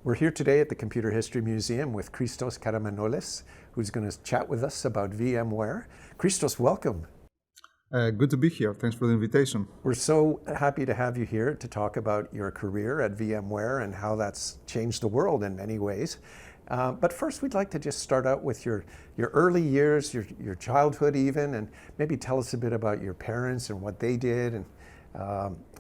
We're here today at the Computer History Museum with Christos Karamanolis, who's going to chat with us about VMware. Christos, welcome. Good to be here. Thanks for the invitation. We're so happy to have you here to talk about your career at VMware and how that's changed the world in many ways. But first, we'd like to just start out with your early years, your childhood even, and maybe tell us a bit about your parents and what they did, and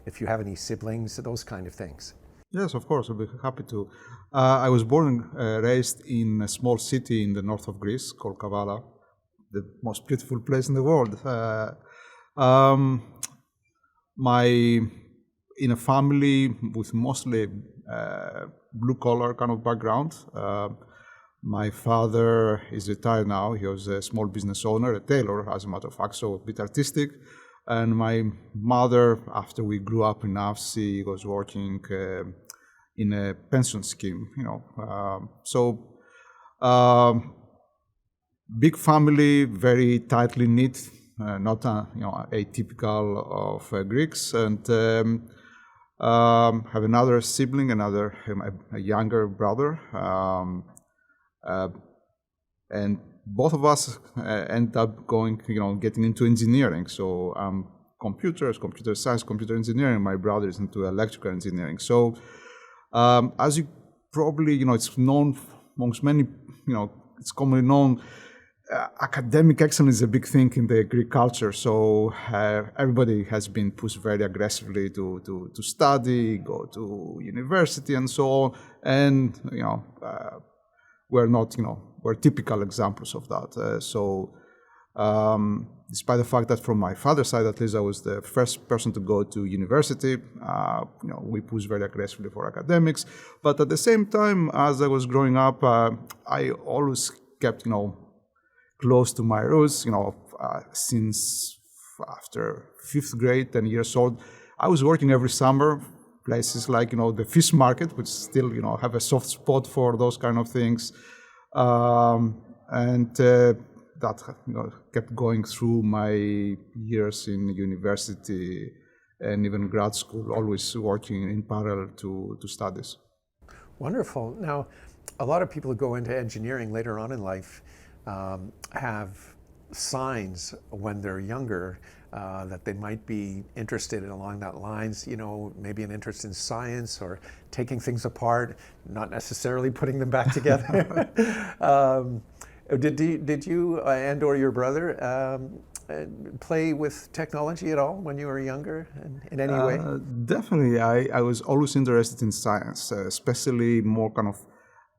if you have any siblings, those kind of things. Yes, of course. I'll be happy to. I was born and raised in a small city in the north of Greece called Kavala, the most beautiful place in the world. In a family with mostly blue-collar kind of background. My father is retired now. He was a small business owner, a tailor, as a matter of fact, so a bit artistic. And my mother, after we grew up enough, she was working in a pension scheme, big family, very tightly knit, not atypical of Greeks, and have another sibling, a younger brother, and both of us end up getting into engineering. So computer science, computer engineering. My brother is into electrical engineering. So as you probably, it's known amongst many, it's commonly known, academic excellence is a big thing in the Greek culture. So everybody has been pushed very aggressively to study, go to university and so on. And, we're typical examples of that. Despite the fact that from my father's side, at least, I was the first person to go to university, we pushed very aggressively for academics. But at the same time, as I was growing up, I always kept, close to my roots, since after 5th grade, 10 years old. I was working every summer, places like, the fish market, which still, have a soft spot for those kind of things. That kept going through my years in university and even grad school, always working in parallel to studies. Wonderful. Now, a lot of people who go into engineering later on in life have signs when they're younger that they might be interested in along that lines, maybe an interest in science or taking things apart, not necessarily putting them back together. Did you and or your brother play with technology at all when you were younger in any way? Definitely. I was always interested in science, especially more kind of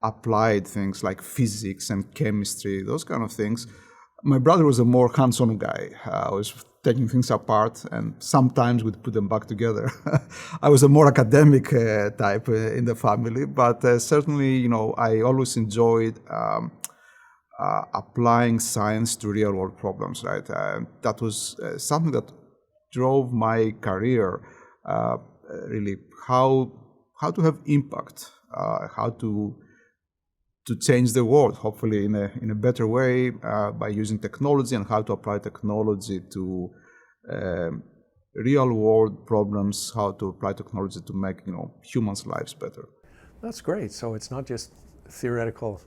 applied things like physics and chemistry, those kind of things. My brother was a more hands-on guy. I was taking things apart and sometimes we'd put them back together. I was a more academic type in the family, but certainly, I always enjoyed applying science to real-world problems, right? That was something that drove my career, really, how to have impact, how to change the world, hopefully in a better way by using technology, and how to apply technology to real-world problems, how to apply technology to make humans' lives better. That's great. So it's not just theoretical,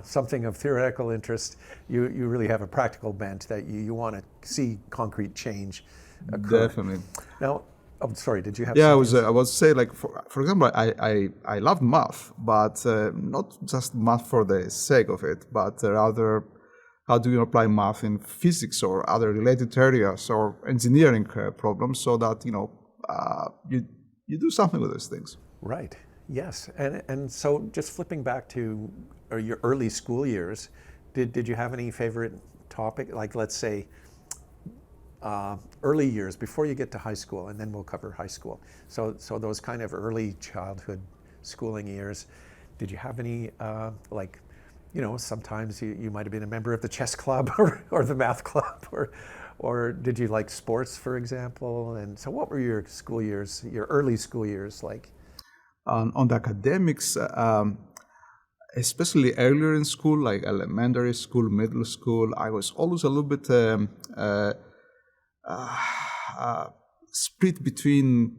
something of theoretical interest. You really have a practical bent that you want to see concrete change occur. Definitely. Now, oh, sorry, did you have? Yeah, I was say, like, for example, I love math, but not just math for the sake of it, but rather how do you apply math in physics or other related areas or engineering problems, so that you do something with those things. Right. Yes. And so just flipping back to your early school years, did you have any favorite topic, like, let's say, early years before you get to high school, and then we'll cover high school. So those kind of early childhood schooling years, did you have any, sometimes you might have been a member of the chess club or the math club, or did you like sports, for example? And so what were your school years, your early school years like? On the academics, especially earlier in school, like elementary school, middle school, I was always a little bit split between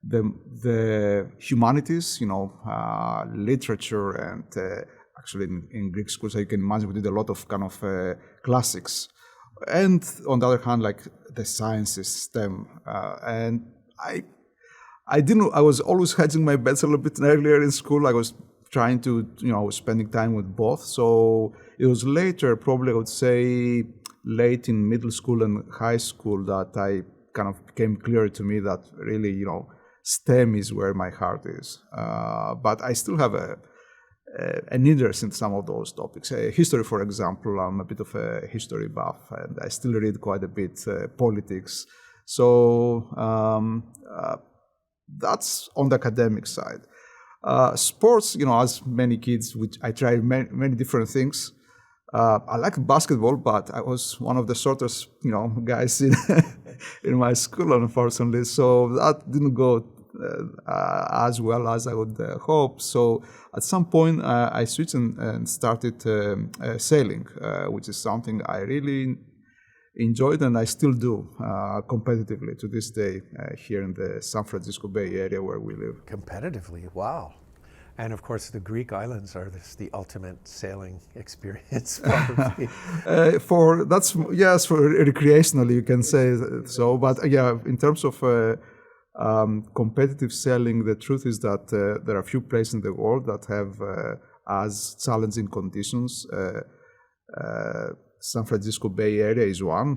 the humanities, literature, and actually in Greek schools, you can imagine we did a lot of kind of classics. And on the other hand, like the sciences, STEM, and I was always hedging my bets a little bit earlier in school. I was trying to, spending time with both. So it was later, probably I would say late in middle school and high school, that I kind of became clear to me that really, STEM is where my heart is. But I still have an interest in some of those topics. History, for example, I'm a bit of a history buff, and I still read quite a bit politics. So that's on the academic side. Sports, as many kids, which I tried many different things. I like basketball, but I was one of the shortest, guys in my school, unfortunately. So that didn't go as well as I would hope. So at some point, I switched and started sailing, which is something I really enjoyed, and I still do competitively to this day here in the San Francisco Bay Area where we live. Competitively, wow. And of course, the Greek islands are the ultimate sailing experience, probably. For recreationally, you can say so. But in terms of competitive sailing, the truth is that there are a few places in the world that have as challenging conditions. San Francisco Bay Area is one.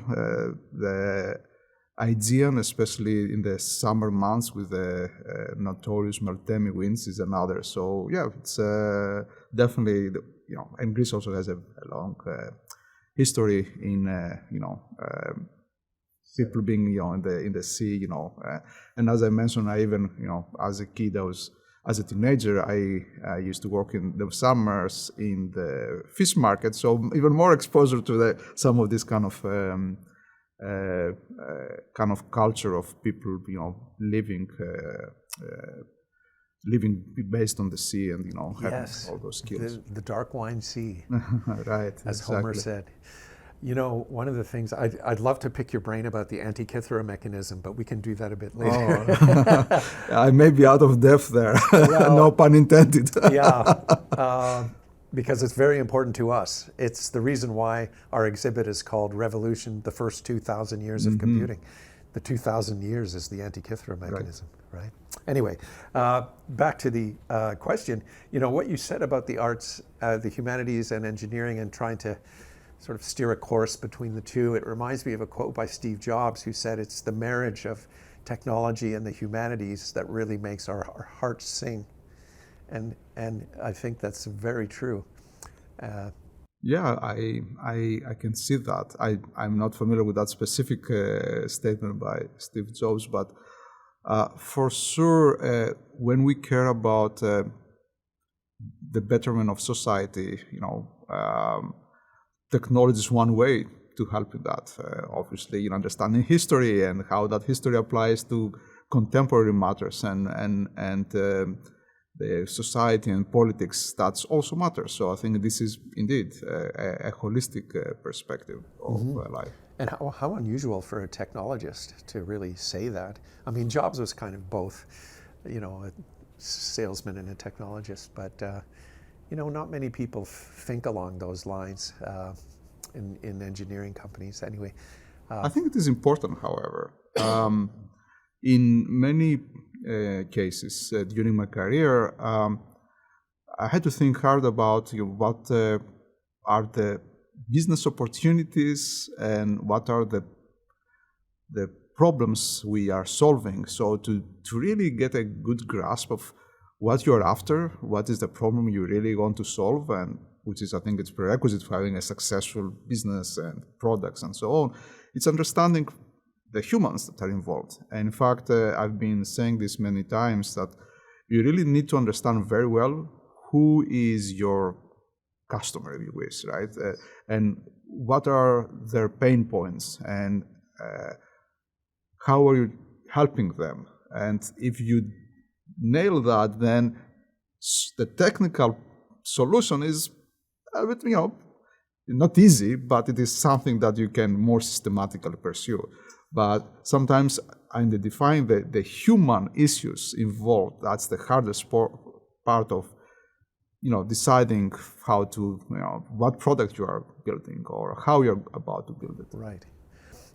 The Aegean, especially in the summer months with the notorious Meltemi winds, is another. So it's definitely, and Greece also has a long history in, people being, in the sea, and as I mentioned, I even, as a kid, as a teenager, I used to work in the summers in the fish market, so even more exposure to some of this kind of culture of people, living based on the sea and having all those skills. The dark wine sea, right? As exactly. Homer said. One of the things, I'd love to pick your brain about the Antikythera mechanism, but we can do that a bit later. Oh. I may be out of depth there. Well, no pun intended. Because it's very important to us. It's the reason why our exhibit is called Revolution, the First 2,000 Years of Computing. The 2,000 years is the Antikythera mechanism, right? Anyway, back to the question. What you said about the arts, the humanities and engineering, and trying to sort of steer a course between the two. It reminds me of a quote by Steve Jobs, who said it's the marriage of technology and the humanities that really makes our hearts sing. And I think that's very true. I can see that. I'm not familiar with that specific statement by Steve Jobs, but for sure, when we care about the betterment of society, technology is one way to help with that. Obviously, understanding history and how that history applies to contemporary matters and the society and politics, that's also matters. So I think this is indeed a holistic perspective of life. And how unusual for a technologist to really say that. I mean, Jobs was kind of both, a salesman and a technologist, but not many people think along those lines in engineering companies anyway. I think it is important, however. In many cases during my career, I had to think hard about what are the business opportunities and what are the problems we are solving. So to really get a good grasp of what you're after, what is the problem you really want to solve, and which is, I think, it's prerequisite for having a successful business and products and so on. It's understanding the humans that are involved. And in fact, I've been saying this many times, that you really need to understand very well who is your customer, if you wish, right? And what are their pain points, and how are you helping them? And if you nail that, then the technical solution is a bit, not easy, but it is something that you can more systematically pursue. But sometimes identifying the human issues involved, that's the hardest part of deciding how to, what product you are building or how you're about to build it. Right.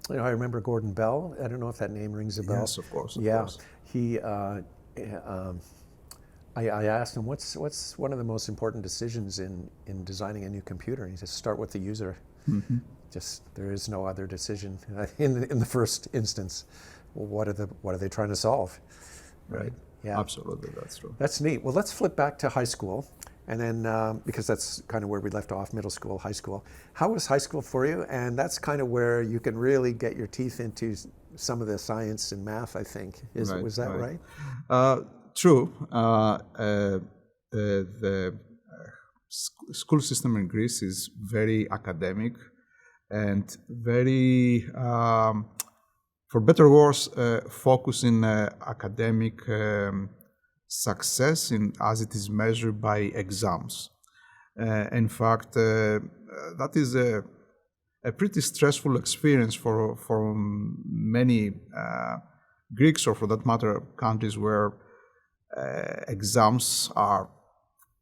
I remember Gordon Bell. I don't know if that name rings a bell. Yes, of course. Yeah. Course. He, I asked him, what's one of the most important decisions in designing a new computer? And he said, start with the user. Mm-hmm. Just, there is no other decision in the first instance. What are they trying to solve? Right. Yeah. Absolutely, that's true. That's neat. Well, let's flip back to high school. And then, because that's kind of where we left off, middle school, high school. How was high school for you? And that's kind of where you can really get your teeth into some of the science and math, I think. Was that right? True. The school system in Greece is very academic and very, for better or worse, focused in academic success as it is measured by exams. In fact, that is a pretty stressful experience for many Greeks, or for that matter, countries where exams are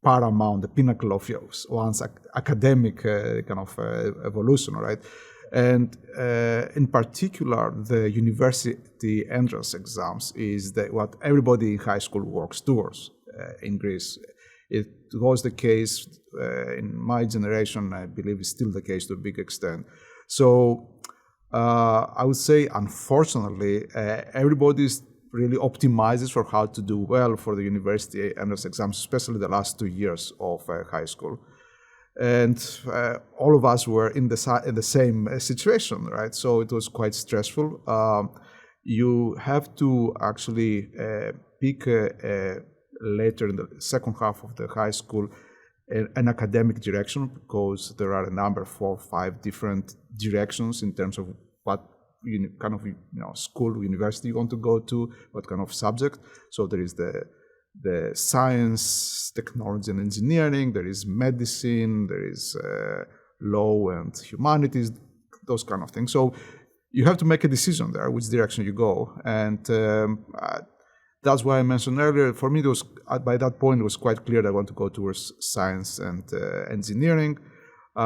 paramount, the pinnacle of one's academic kind of evolution, right? And in particular, the university entrance exams is what everybody in high school works towards in Greece. It was the case in my generation, I believe it's still the case to a big extent. So I would say, unfortunately, everybody really optimizes for how to do well for the university entrance exams, especially the last 2 years of high school. And all of us were in the same situation, right? So it was quite stressful. You have to actually pick later in the second half of the high school an academic direction, because there are a number, 4 or 5 different directions in terms of what kind of school, university you want to go to, what kind of subject. So there is the science, technology and engineering, there is medicine, there is law and humanities, those kind of things. So you have to make a decision there, which direction you go. And that's why I mentioned earlier, for me, by that point, it was quite clear that I want to go towards science and engineering,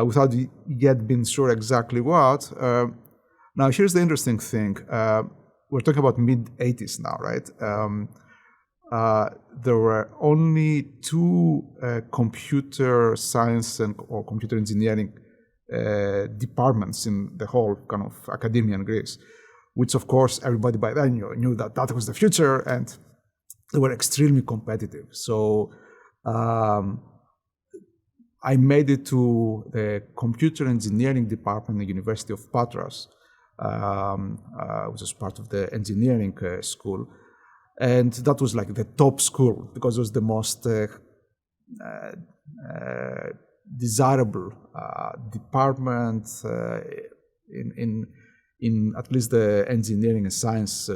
without yet being sure exactly what. Now, here's the interesting thing. We're talking about mid-80s now, right? There were only 2 computer science or computer engineering departments in the whole kind of academia in Greece, which of course everybody by then knew that was the future, and they were extremely competitive. So I made it to the computer engineering department at the University of Patras, which was part of the engineering school. And that was like the top school, because it was the most desirable department in at least the engineering and science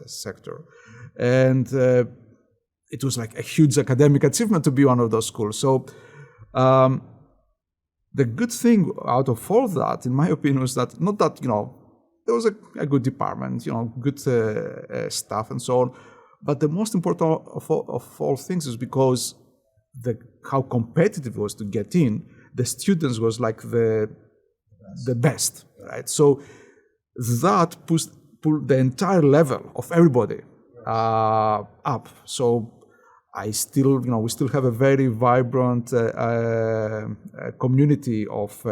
sector. And it was like a huge academic achievement to be one of those schools. So the good thing out of all that, in my opinion, was that not that, there was a good department, good staff and so on. But the most important of all things is because how competitive it was to get in, the students was like the best, right? So that pulled the entire level of everybody up. So we still have a very vibrant community of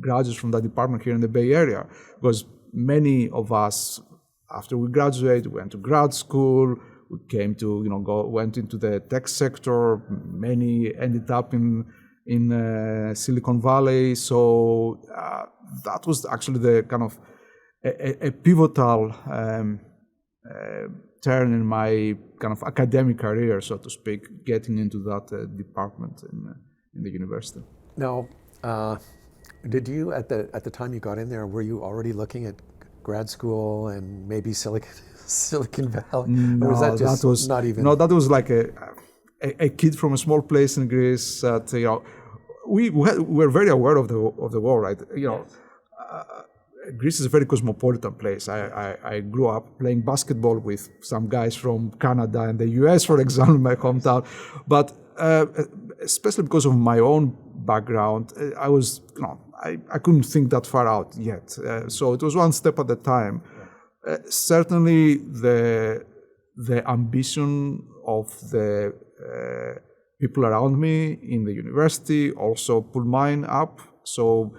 graduates from that department here in the Bay Area, because many of us, after we graduated, went to grad school. We came to, went into the tech sector. Many ended up in Silicon Valley. So that was actually the kind of a pivotal turn in my kind of academic career, so to speak, getting into that department in the university. Now, did you, at the time you got in there, were you already looking at grad school and maybe Silicon Valley? No, or was that just not even? No, that was like a kid from a small place in Greece that, we were very aware of the war, right? Greece is a very cosmopolitan place. I grew up playing basketball with some guys from Canada and the US, for example, in my hometown. But especially because of my own background, I couldn't think that far out yet. So it was one step at a time. Certainly, the ambition of the people around me in the university also pulled mine up. So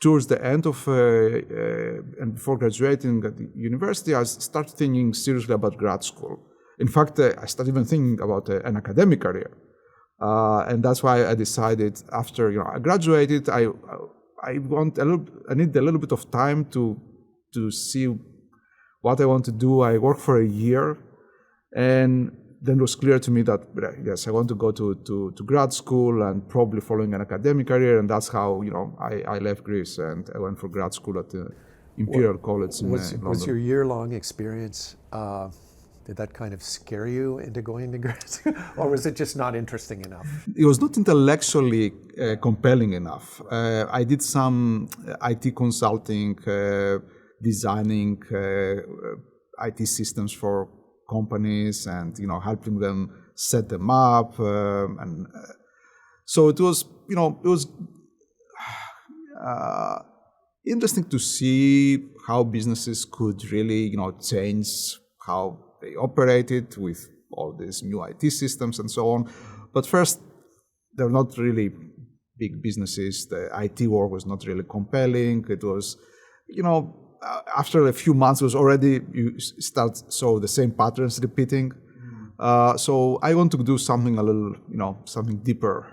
towards the end of and before graduating at the university, I started thinking seriously about grad school. In fact, I started even thinking about an academic career, and that's why I decided after I graduated, I need a little bit of time to see what I want to do. I worked for a year, and then it was clear to me that yes, I want to go to grad school and probably following an academic career, and that's how I left Greece and I went for grad school at the Imperial College in London. Was your year-long experience? Did that kind of scare you into going to grad school, or was it just not interesting enough? It was not intellectually compelling enough. I did some IT consulting, designing IT systems for companies and helping them set them up, and so it was interesting to see how businesses could really change how they operated with all these new IT systems and so on. But first, they're not really big businesses. The IT work was not really compelling. It was, after a few months, it was already, you saw the same patterns repeating. So I want to do something a little, something deeper,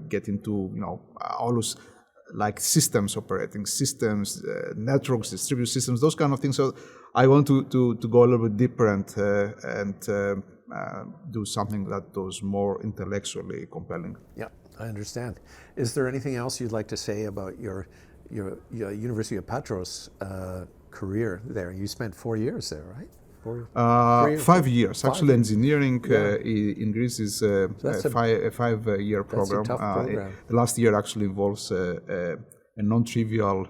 get into, always like systems, operating systems, networks, distributed systems, those kind of things. So I want to go a little bit deeper and do something that was more intellectually compelling. Yeah, I understand. Is there anything else you'd like to say about your University of Patras career there? You spent 4 years there, right? 5 years. Actually, engineering in Greece is a 5-year program. That's a tough program. The last year actually involves a non-trivial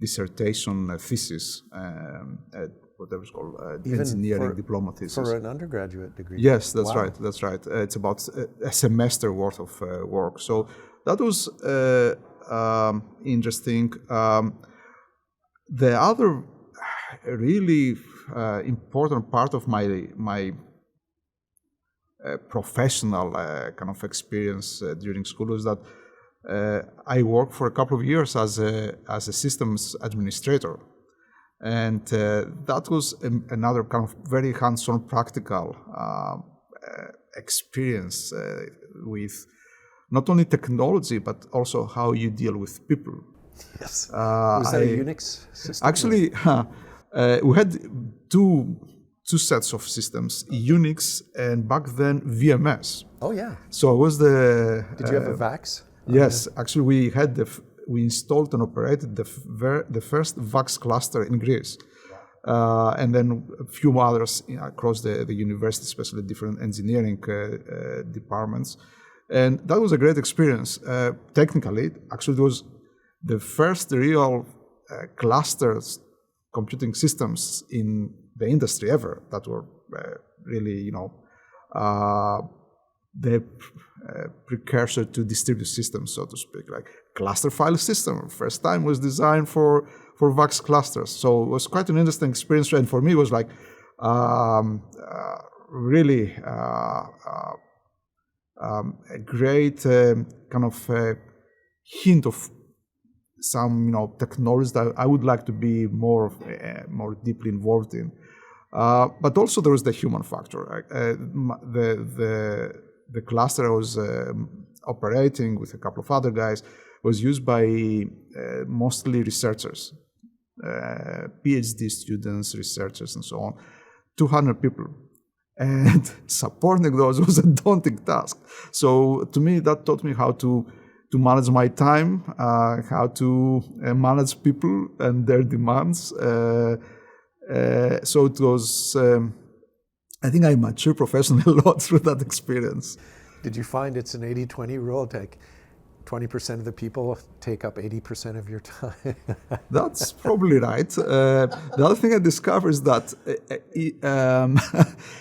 dissertation thesis, whatever it's called, engineering diploma thesis. For an undergraduate degree? Yes, that's right. That's right. It's about a semester worth of work. So that was interesting. The other really important part of my professional kind of experience during school was that I worked for a couple of years as a systems administrator, and that was another kind of very hands-on practical experience with not only technology but also how you deal with people. Yes. Was that a Unix system? Actually, we had two sets of systems, Unix and back then VMS. Oh yeah. So it was the. Did you have a VAX? Yes, actually we installed and operated the first VAX cluster in Greece, and then a few others across the university, especially different engineering departments, and that was a great experience. Technically, actually, it was the first real clusters computing systems in the industry ever that were really, the precursor to distributed systems, so to speak, like cluster file system. First time was designed for VAX clusters. So it was quite an interesting experience, and for me it was like really a great kind of hint of some technologies that I would like to be more deeply involved in, but also there was the human factor. The cluster I was operating with a couple of other guys was used by mostly researchers, PhD students, researchers, and so on, 200 people. And supporting those was a daunting task. So to me, that taught me how to manage my time, how to manage people and their demands. So it was, I think I matured professionally a lot through that experience. Did you find it's an 80-20 rule? 20% of the people take up 80% of your time. That's probably right. The other thing I discovered is that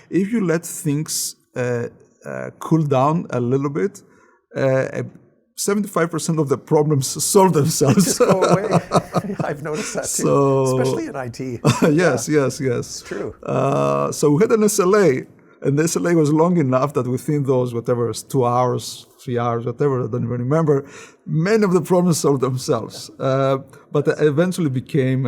if you let things cool down a little bit, 75% of the problems solve themselves. Just go away. I've noticed that too, especially in IT. Yes. It's true. So we had an SLA, and the SLA was long enough that within those, whatever, 2 hours, 3 hours, whatever, I don't even remember, many of the problems solved themselves. But it eventually became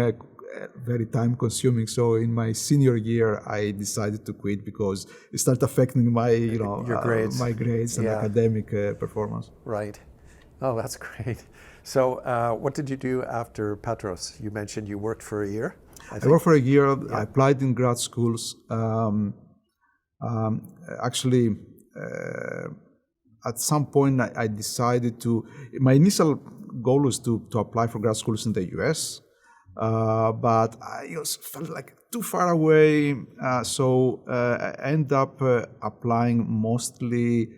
very time consuming. So in my senior year, I decided to quit because it started affecting my, Your grades. My grades and academic performance. Right. Oh, that's great. So what did you do after Patras? You mentioned you worked for a year. I worked for a year. I applied in grad schools. Actually, at some point, I decided to. My initial goal was to apply for grad schools in the US, but I felt like too far away. So I ended up applying mostly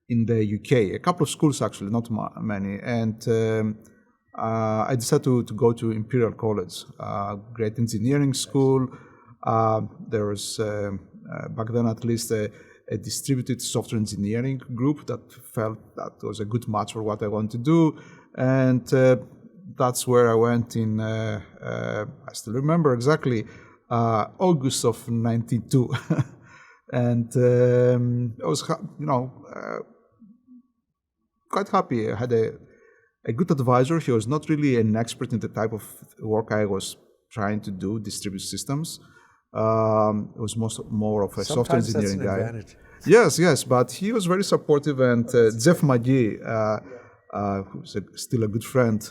in the UK. A couple of schools, actually, not many. And I decided to go to Imperial College, great engineering school. There was back then, at least, a distributed software engineering group that felt that was a good match for what I wanted to do. And that's where I went in, I still remember exactly, August of 92. And I was, quite happy. I had a good advisor. He was not really an expert in the type of work I was trying to do, distributed systems. It was more of a software engineering guy. Advantage. Yes, but he was very supportive. And Jeff McGee, who's still a good friend,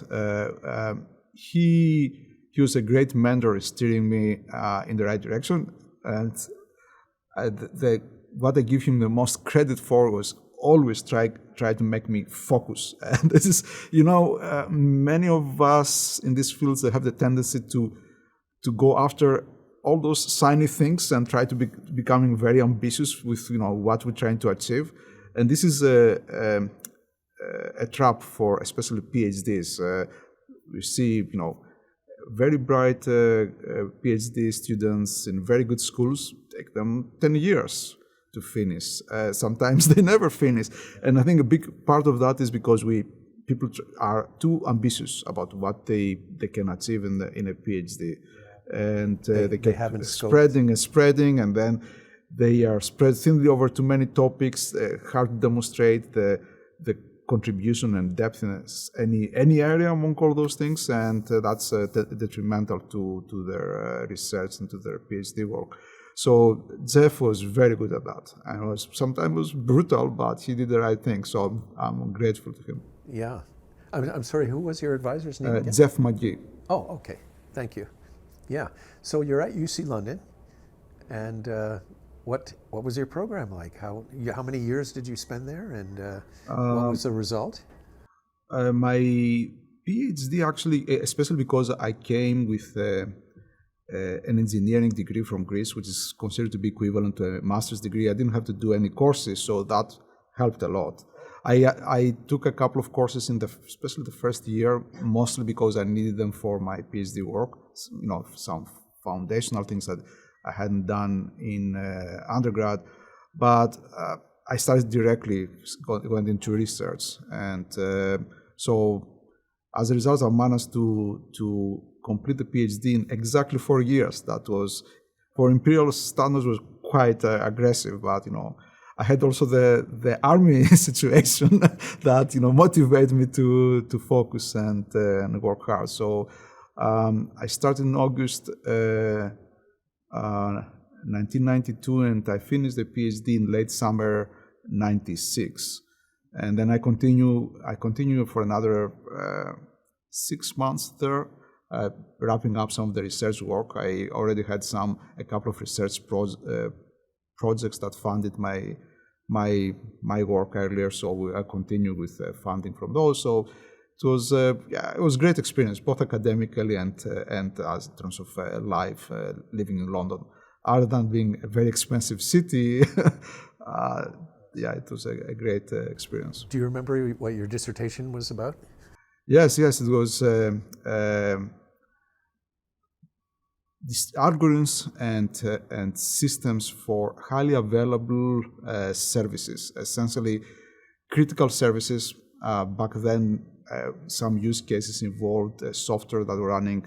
he was a great mentor, steering me in the right direction. And what I give him the most credit for was always try to make me focus. And this is, many of us in these fields that have the tendency to go after all those shiny things and try to becoming very ambitious with what we're trying to achieve. And this is a trap for especially PhDs. We see very bright PhD students in very good schools take them 10 years to finish. Sometimes they never finish. And I think a big part of that is because people are too ambitious about what they can achieve in a PhD. And they haven't spreading, and then they are spread thinly over too many topics, hard to demonstrate the contribution and depth in any area among all those things, and that's detrimental to their research and to their PhD work. So Jeff was very good at that, and sometimes was brutal, but he did the right thing. So I'm grateful to him. Yeah, I'm sorry. Who was your advisor's name again? Jeff McGee. Oh, okay. Thank you. Yeah. So you're at UC London, and what was your program like? How many years did you spend there, and what was the result? My PhD actually, especially because I came with an engineering degree from Greece, which is considered to be equivalent to a master's degree. I didn't have to do any courses, so that helped a lot. I took a couple of courses especially the first year, mostly because I needed them for my PhD work. Some foundational things that I hadn't done in undergrad, but I started directly going into research, and so as a result, I managed to complete the PhD in exactly 4 years. That was, for Imperial standards, was quite aggressive, but I had also the army situation that motivated me to focus and work hard. So I started in August 1992, and I finished the PhD in late summer 96. And then I continue for another 6 months there, wrapping up some of the research work. I already had a couple of research projects that funded my work earlier, so I continued with funding from those. So it was it was a great experience, both academically and as in terms of life living in London. Other than being a very expensive city, yeah, it was a great experience. Do you remember what your dissertation was about? Yes, it was these algorithms and systems for highly available services, essentially critical services. Back then, some use cases involved software that were running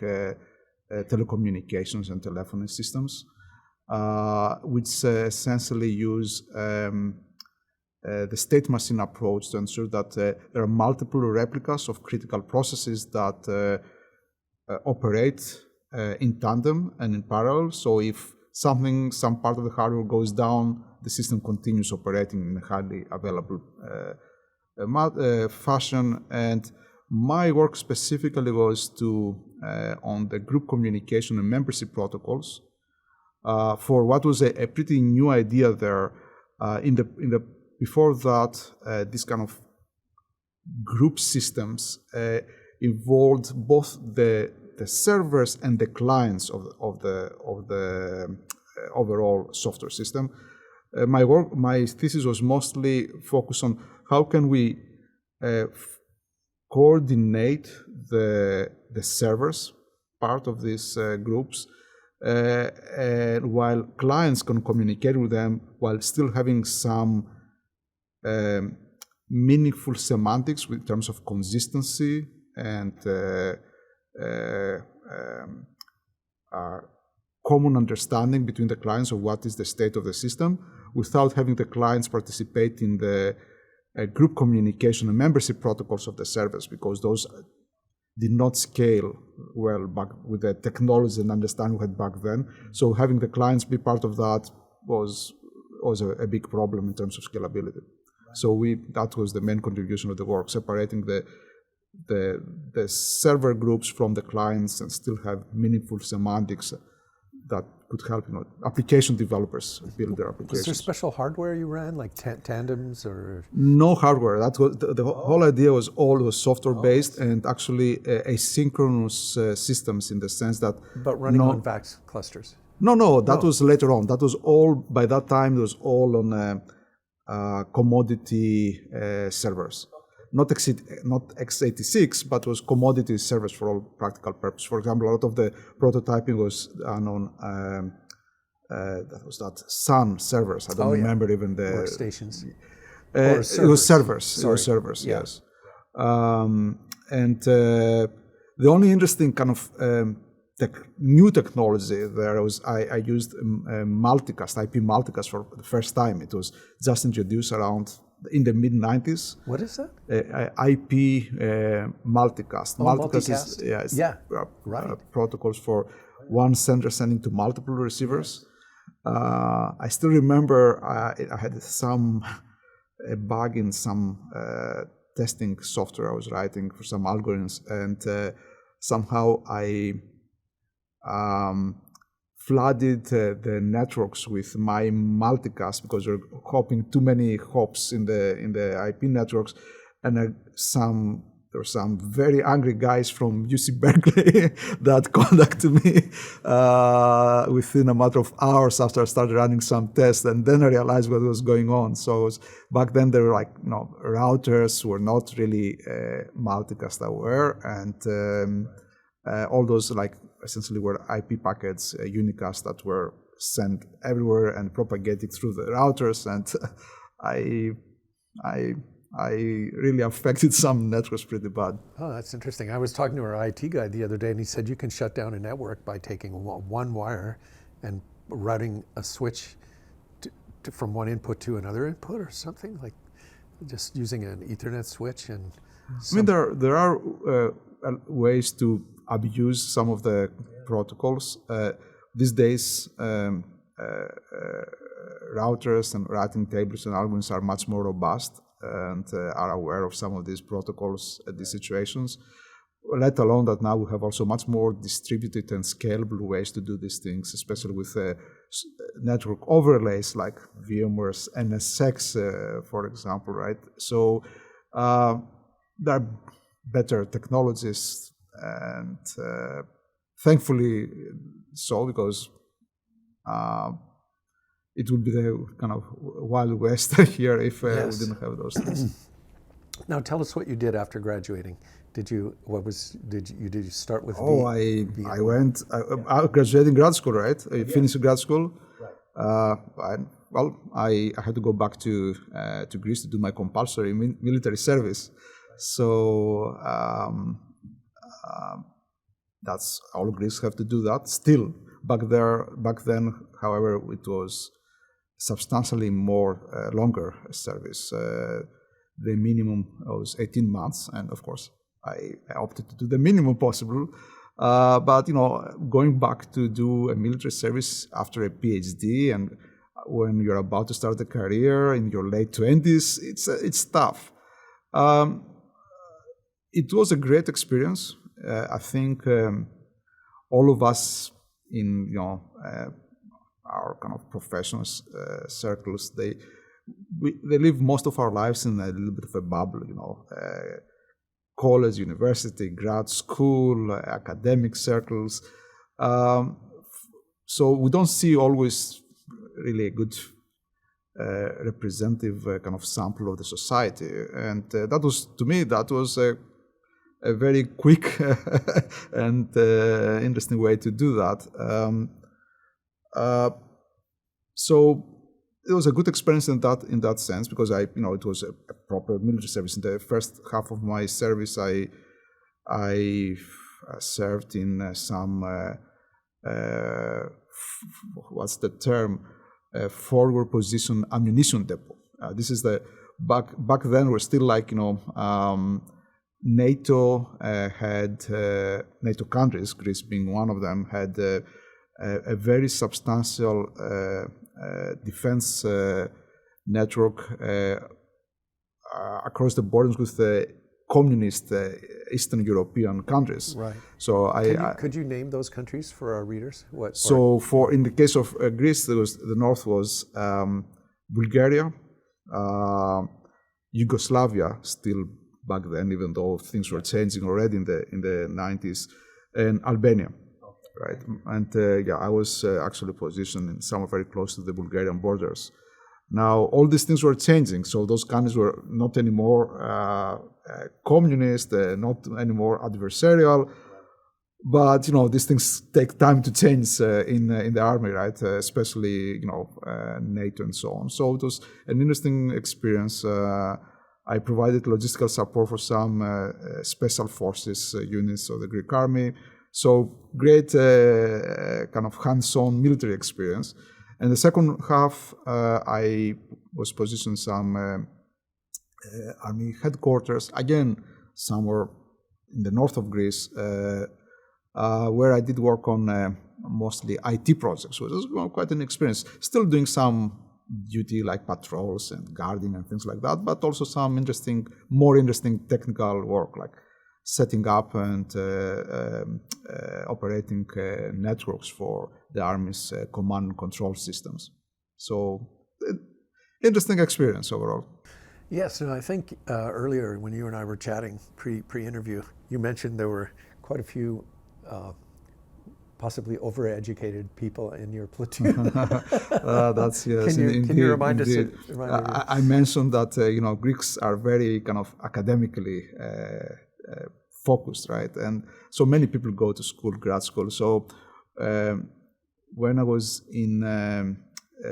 telecommunications and telephony systems, which essentially use the state machine approach to ensure that there are multiple replicas of critical processes that operate in tandem and in parallel. So if some part of the hardware goes down, the system continues operating in a highly available fashion. And my work specifically was on the group communication and membership protocols for what was a pretty new idea there. Before that, this kind of group systems involved both the servers and the clients of the overall software system. My thesis was mostly focused on how can we coordinate the servers part of these groups, while clients can communicate with them while still having some meaningful semantics in terms of consistency and common understanding between the clients of what is the state of the system, without having the clients participate in the group communication and membership protocols of the servers, because those did not scale well back with the technology and understanding we had back then. So having the clients be part of that was a big problem in terms of scalability. So that was the main contribution of the work, separating the server groups from the clients and still have meaningful semantics that could help application developers build their applications. Was there special hardware you ran, like tandems or? No hardware. That was the whole idea was software based and actually asynchronous systems in the sense that. But running on VAX clusters. No, that was later on. That was all by that time. It was all on commodity servers. Not x86, but was commodity servers for all practical purposes. For example, a lot of the prototyping was done on SAN servers. I don't remember even the workstations. It was servers. Sorry. It was servers. Yeah. Yes. And the only interesting kind of new technology there was I used multicast, IP multicast for the first time. It was just introduced around in the mid-90s. What is that? IP multicast. Multicast is right. Protocols for one sender sending to multiple receivers. I still remember I had a bug in some testing software I was writing for some algorithms, and somehow I flooded the networks with my multicast because we're hopping too many hops in the IP networks, and there were some very angry guys from UC Berkeley that contacted me within a matter of hours after I started running some tests, and then I realized what was going on. So back then there were routers were not really multicast aware, and all those essentially were IP packets, unicast that were sent everywhere and propagated through the routers, and I really affected some networks pretty bad. Oh, that's interesting. I was talking to our IT guy the other day, and he said you can shut down a network by taking one wire and routing a switch from one input to another input or something, like just using an Ethernet switch. And I mean, there are ways to abuse some of the protocols. These days, routers and routing tables and algorithms are much more robust and are aware of some of these protocols at these situations, let alone that now we have also much more distributed and scalable ways to do these things, especially with network overlays like VMware's NSX, for example, right? So there are better technologies, and thankfully so, because it would be the kind of Wild West here if we didn't have those things. Now tell us what you did after graduating. Did you start with? I graduated in grad school, right? I finished grad school. I had to go back to Greece to do my compulsory military service. So that's all Greeks have to do that still. Back then, however, it was substantially more longer service. The minimum was 18 months, and of course, I opted to do the minimum possible. But going back to do a military service after a PhD, and when you're about to start a career in your late 20s, it's tough. It was a great experience. I think all of us in our kind of professional circles, they live most of our lives in a little bit of a bubble, college, university, grad school, academic circles. So we don't see always really a good representative kind of sample of the society. And that was, to me, a very quick and interesting way to do that. So it was a good experience in that sense, because it was a proper military service. In the first half of my service, I served in some what's the term, forward position ammunition depot. This is the back then we're still like NATO had NATO countries, Greece being one of them, had a very substantial defense network across the borders with the communist Eastern European countries. Right. So could you name those countries for our readers? In the case of Greece, the north was Bulgaria, Yugoslavia, still back then, even though things were changing already in the 90s, and Albania. Right, and I was actually positioned in somewhere very close to the Bulgarian borders. Now, all these things were changing, so those countries were not anymore communist, not anymore adversarial. But these things take time to change in the army, right? Especially NATO and so on. So it was an interesting experience. I provided logistical support for some special forces units of the Greek army. So great kind of hands-on military experience. And the second half, I was positioned some army headquarters, again, somewhere in the north of Greece, where I did work on mostly IT projects, which was quite an experience. Still doing some duty like patrols and guarding and things like that, but also some more interesting technical work, like setting up and operating networks for the Army's command and control systems. So, interesting experience overall. Yes, and I think earlier when you and I were chatting pre-interview, you mentioned there were quite a few possibly overeducated people in your platoon. That's yes. Can you remind us? I mentioned that Greeks are very kind of academically focused, right? And so many people go to school, grad school. So when I was in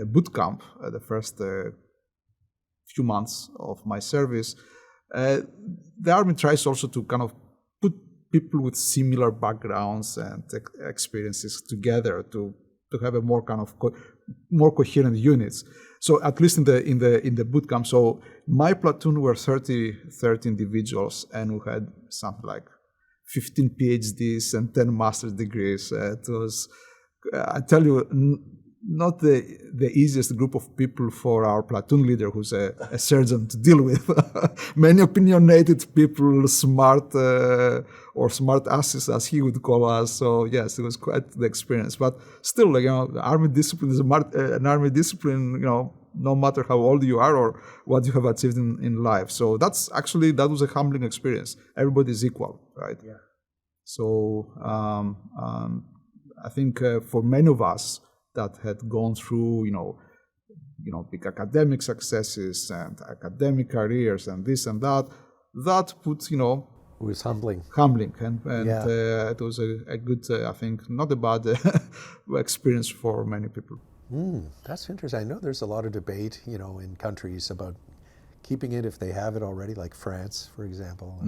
boot camp, the first few months of my service, the Army tries also to kind of put people with similar backgrounds and experiences together to have a more kind of more coherent units. So at least in the boot camp, so my platoon were 30 individuals, and we had something like 15 PhDs and 10 master's degrees. It was, I tell you, not the easiest group of people for our platoon leader, who's a surgeon, to deal with. Many opinionated people, smart or smart asses, as he would call us. So yes, it was quite the experience. But still, the army discipline is an army discipline. No matter how old you are or what you have achieved in life. So that was a humbling experience. Everybody is equal, right? Yeah. So I think for many of us that had gone through, big academic successes and academic careers and this and that. That put, It was humbling. and it was a good, I think, not a bad experience for many people. That's interesting. I know there's a lot of debate, in countries about keeping it if they have it already, like France, for example.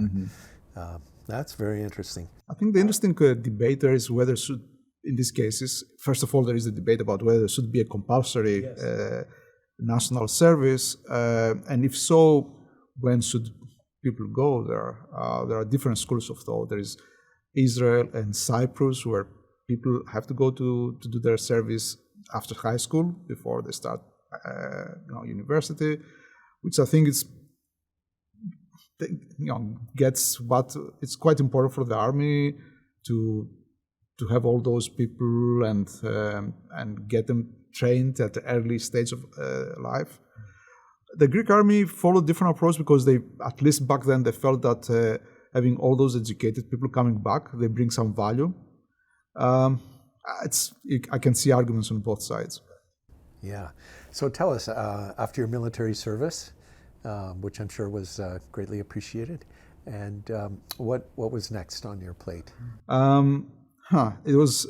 That's very interesting. I think the interesting debate there is whether should, in these cases, first of all, there is a debate about whether there should be a compulsory national service, and if so, when should people go there? There are different schools of thought. There is Israel and Cyprus, where people have to go to do their service after high school before they start university, which I think is gets what it's quite important for the army to have all those people and get them trained at the early stage of life. The Greek army followed different approach because they, at least back then, they felt that having all those educated people coming back, they bring some value. I can see arguments on both sides. Yeah. So tell us, after your military service, which I'm sure was greatly appreciated, and what was next on your plate? It was,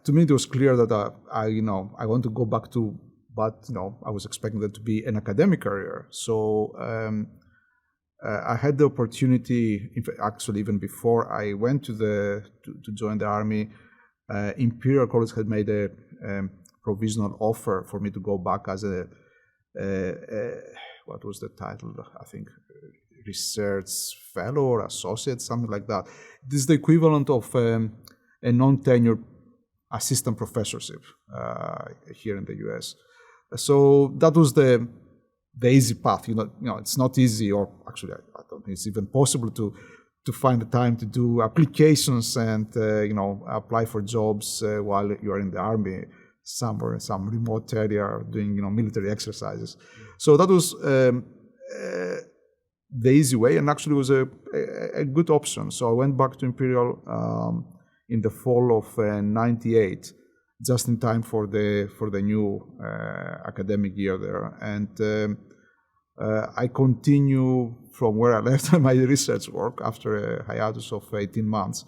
to me, it was clear that I want to go back to what I was expecting that to be an academic career. So I had the opportunity, actually even before I went to join the army, Imperial College had made a provisional offer for me to go back as a what was the title? I think research fellow or associate, something like that. This is the equivalent of a non-tenure assistant professorship here in the US. So that was the easy path. It's not easy, or actually I don't think it's even possible to find the time to do applications and apply for jobs while you are in the army somewhere in some remote area doing military exercises. So that was the easy way, and actually was a good option. So I went back to Imperial in the fall of '98, just in time for the new academic year there, and I continue from where I left my research work after a hiatus of 18 months,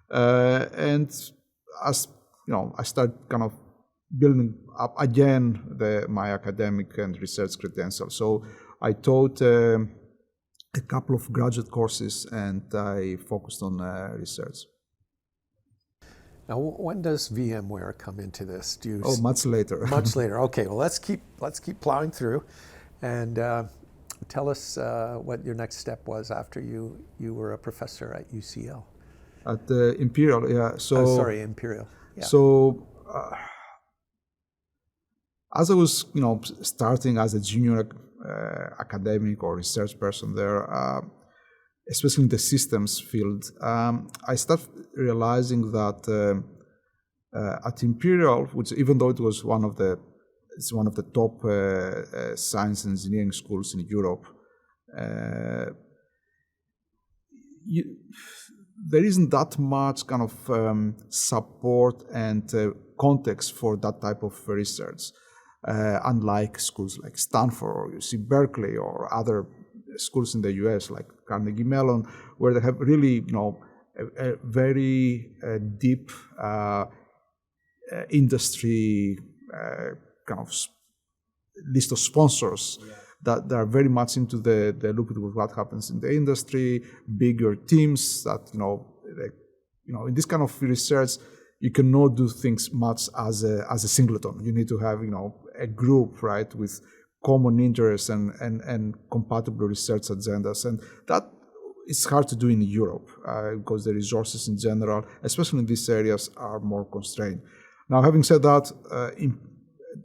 and as I started kind of building up again my academic and research credentials. So I taught a couple of graduate courses, and I focused on research. Now, when does VMware come into this? Much later. Much later. Okay. Well, let's keep plowing through, and tell us what your next step was after you were a professor at UCL. At Imperial, yeah. So Imperial. Yeah. So as I was, starting as a junior academic or research person there, especially in the systems field, I started realizing that at Imperial, which even though it was one of the top science and engineering schools in Europe, there isn't that much kind of support and context for that type of research, unlike schools like Stanford or UC Berkeley or other schools in the US like Carnegie Mellon, where they have really, a very deep industry kind of list of sponsors that are very much into the loop with what happens in the industry, bigger teams that, in this kind of research, you cannot do things much as a singleton. You need to have, a group, right, with common interests and compatible research agendas. And that is hard to do in Europe because the resources in general, especially in these areas, are more constrained. Now, having said that,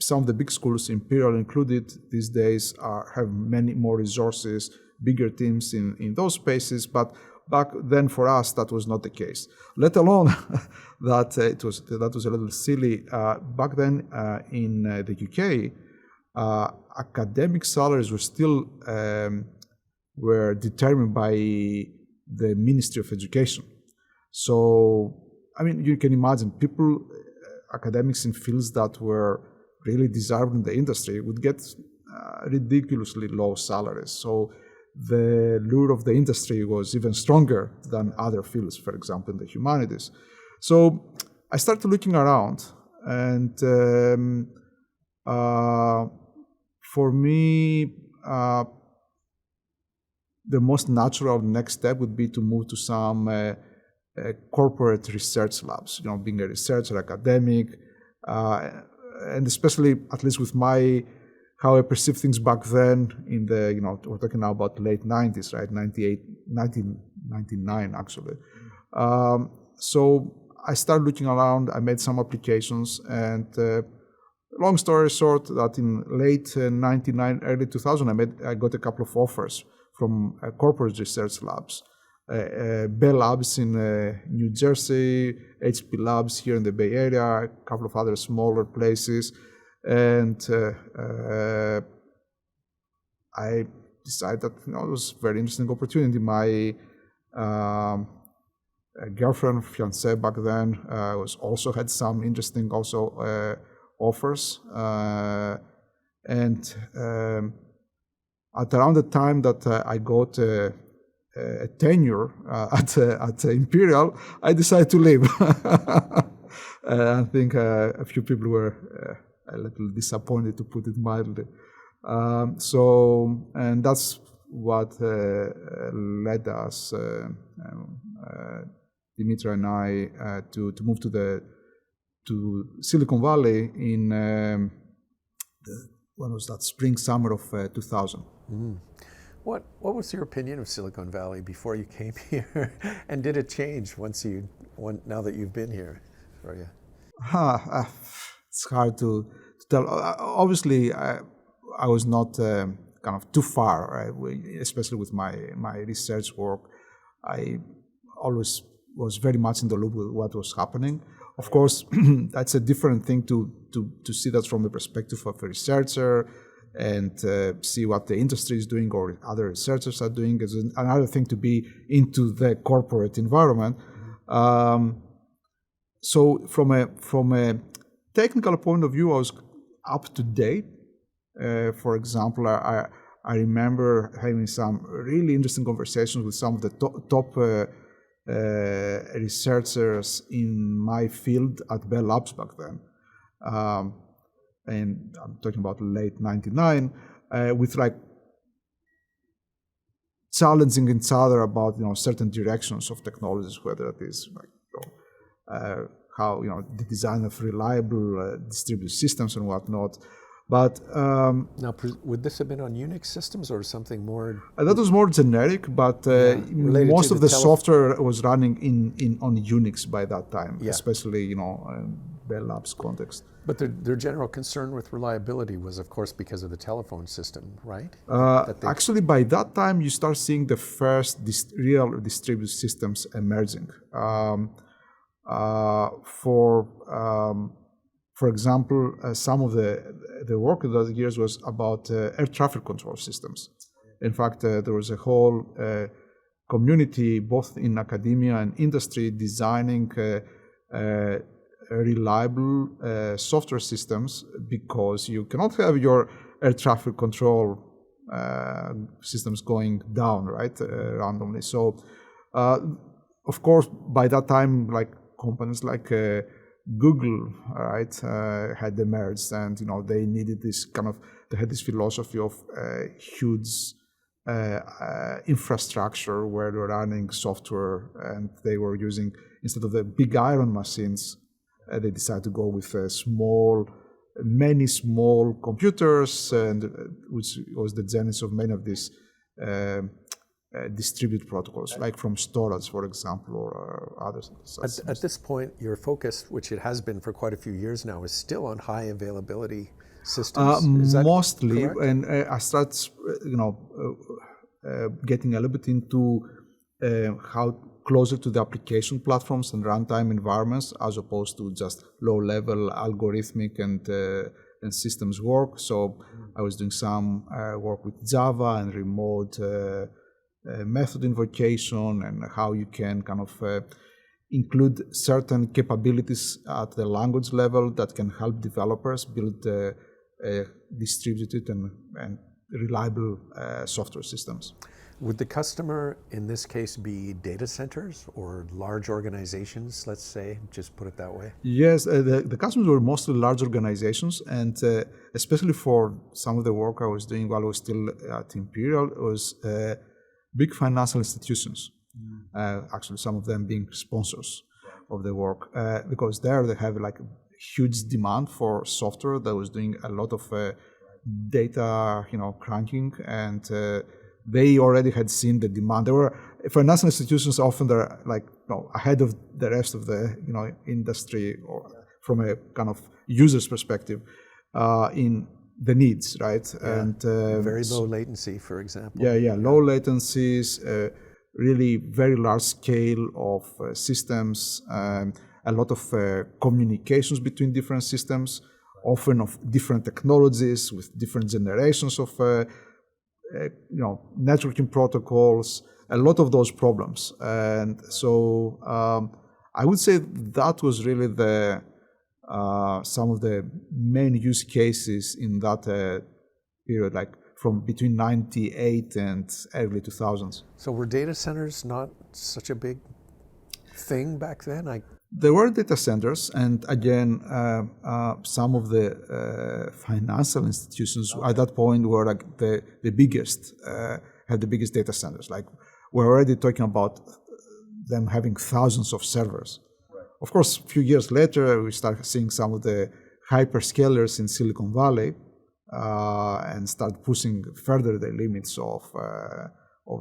some of the big schools, Imperial included, these days have many more resources, bigger teams in those spaces, but back then for us that was not the case. Let alone that was a little silly. Back then in the UK, academic salaries were still were determined by the Ministry of Education. So, I mean, you can imagine academics in fields that were really desirable in the industry would get ridiculously low salaries. So the lure of the industry was even stronger than other fields, for example, in the humanities. So I started looking around, and for me, the most natural next step would be to move to some corporate research labs, being a researcher, academic, and especially, at least with how I perceived things back then in the, we're talking now about late 90s, right? 1999, actually. So I started looking around, I made some applications, and long story short, that in late 99, early 2000, I got a couple of offers from corporate research labs. Bell Labs in New Jersey, HP Labs here in the Bay Area, a couple of other smaller places. And I decided that it was a very interesting opportunity. My girlfriend, fiancée back then, also had some interesting offers. And at around the time that I got a tenure at Imperial, I decided to leave. I think a few people were a little disappointed, to put it mildly. And that's what led us, Dimitra and I, to move to Silicon Valley in when was that? Spring, summer of 2000. Mm. What was your opinion of Silicon Valley before you came here, and did it change now that you've been here for you? It's hard to tell. Obviously, I was not kind of too far, right? Especially with my research work. I always was very much in the loop with what was happening. Of course, that's a different thing to see that from the perspective of a researcher and see what the industry is doing or other researchers are doing. Is another thing to be into the corporate environment. So from a technical point of view, I was up to date. For example, I remember having some really interesting conversations with some of the top researchers in my field at Bell Labs back then. And I'm talking about late 99, with challenging each other about certain directions of technologies, whether it is how the design of reliable distributed systems and whatnot. But now, would this have been on Unix systems or something more? That was more generic, but most of the software was running on Unix by that time, especially Bell Labs context. But their general concern with reliability was, of course, because of the telephone system, right? Actually, by that time, you start seeing the first real distributed systems emerging. For example, some of the work of those years was about air traffic control systems. In fact, there was a whole community, both in academia and industry, designing reliable software systems, because you cannot have your air traffic control systems going down, right, randomly. So, of course, by that time, companies like Google, right, had emerged, and they needed they had this philosophy of huge infrastructure where they were running software, and they were using, instead of the big iron machines, they decided to go with many small computers, and which was the genesis of many of these distributed protocols, like from storage, for example, or others. At this point, your focus, which it has been for quite a few years now, is still on high availability systems. Is that mostly, correct? And I started, getting a little bit into how closer to the application platforms and runtime environments, as opposed to just low-level algorithmic and systems work. So I was doing some work with Java and remote method invocation, and how you can kind of include certain capabilities at the language level that can help developers build distributed and reliable software systems. Would the customer in this case be data centers or large organizations, let's say, just put it that way? Yes, the customers were mostly large organizations, and especially for some of the work I was doing while I was still at Imperial, it was big financial institutions, actually some of them being sponsors of the work, because there they have like huge demand for software that was doing a lot of data, crunching, and they already had seen the demand. There were financial institutions often they're like ahead of the rest of the industry, or from a kind of user's perspective, in the needs, right? Yeah. And very low latency, for example. Low latencies, really very large scale of systems, a lot of communications between different systems, often of different technologies with different generations of networking protocols, a lot of those problems. And so I would say that was really the some of the main use cases in that period, like from between 98 and early 2000s. So were data centers not such a big thing back then? There were data centers, and again, some of the financial institutions at that point were like the biggest, had the biggest data centers. Like we're already talking about them having thousands of servers. Right. Of course, a few years later, we start seeing some of the hyperscalers in Silicon Valley and start pushing further the limits of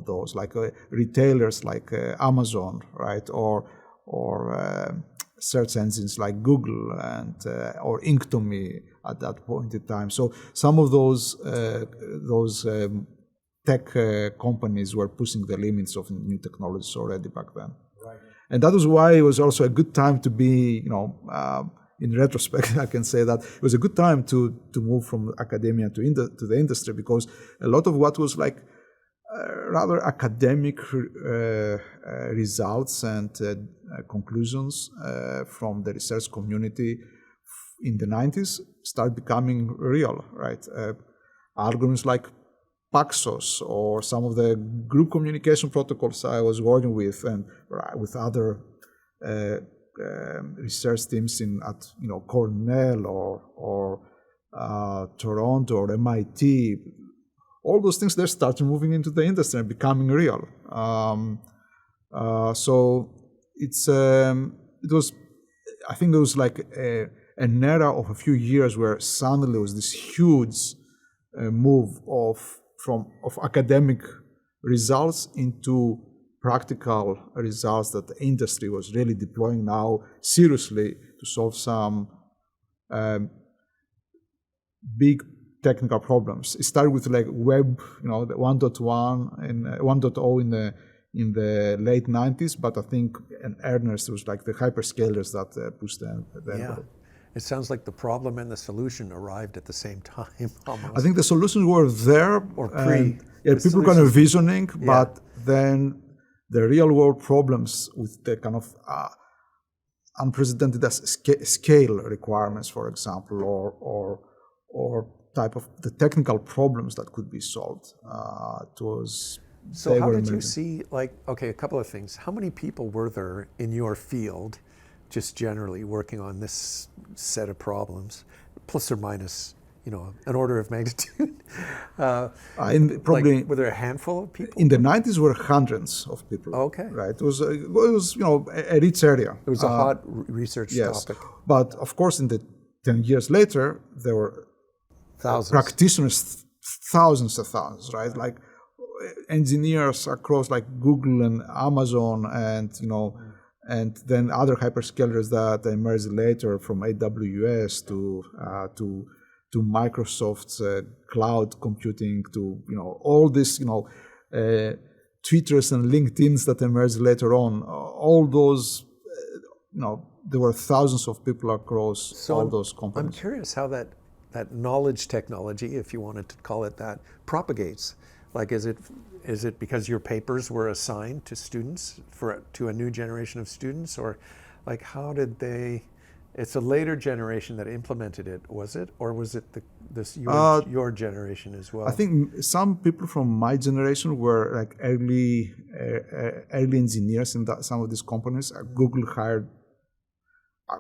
those, like retailers like Amazon, right, or search engines like Google and or Inktomi at that point in time. So some of those tech companies were pushing the limits of new technologies already back then. Right. And that was why it was also a good time to be, in retrospect, I can say that it was a good time to move from academia to the industry, because a lot of what was like rather academic results and conclusions from the research community in the 90s start becoming real, right? Algorithms like Paxos or some of the group communication protocols I was working with, and with other research teams at Cornell or Toronto or MIT. All those things, they started moving into the industry and becoming real. So it was, I think there was like an era of a few years where suddenly there was this huge move of academic results into practical results that the industry was really deploying now seriously to solve some big technical problems. It started with like web, the 1.1 and 1.0 in the late 90s, but I think in earnest it was like the hyperscalers that pushed them. Yeah. It sounds like the problem and the solution arrived at the same time, almost. I think the solutions were there. Or pre. People kind of visioning, but then the real world problems with the kind of unprecedented scale requirements, for example, or type of the technical problems that could be solved. So how did you see, a couple of things. How many people were there in your field, just generally working on this set of problems, plus or minus, an order of magnitude? Probably were there a handful of people? In the 90s were hundreds of people. Okay. Right. It was a rich area. It was a hot research topic. But of course, in the 10 years later, there were thousands. Practitioners, thousands of thousands, right? Like engineers across like Google and Amazon and then other hyperscalers that emerged later, from AWS to Microsoft's cloud computing to all this Twitters and LinkedIn's that emerged later on. All those there were thousands of people across all those companies. I'm curious how that knowledge technology, if you wanted to call it that, propagates. Like, is it is it because your papers were assigned to students to a new generation of students, or like how did they? It's a later generation that implemented it, was it, or was it your generation as well? I think some people from my generation were like early engineers in some of these companies. Google hired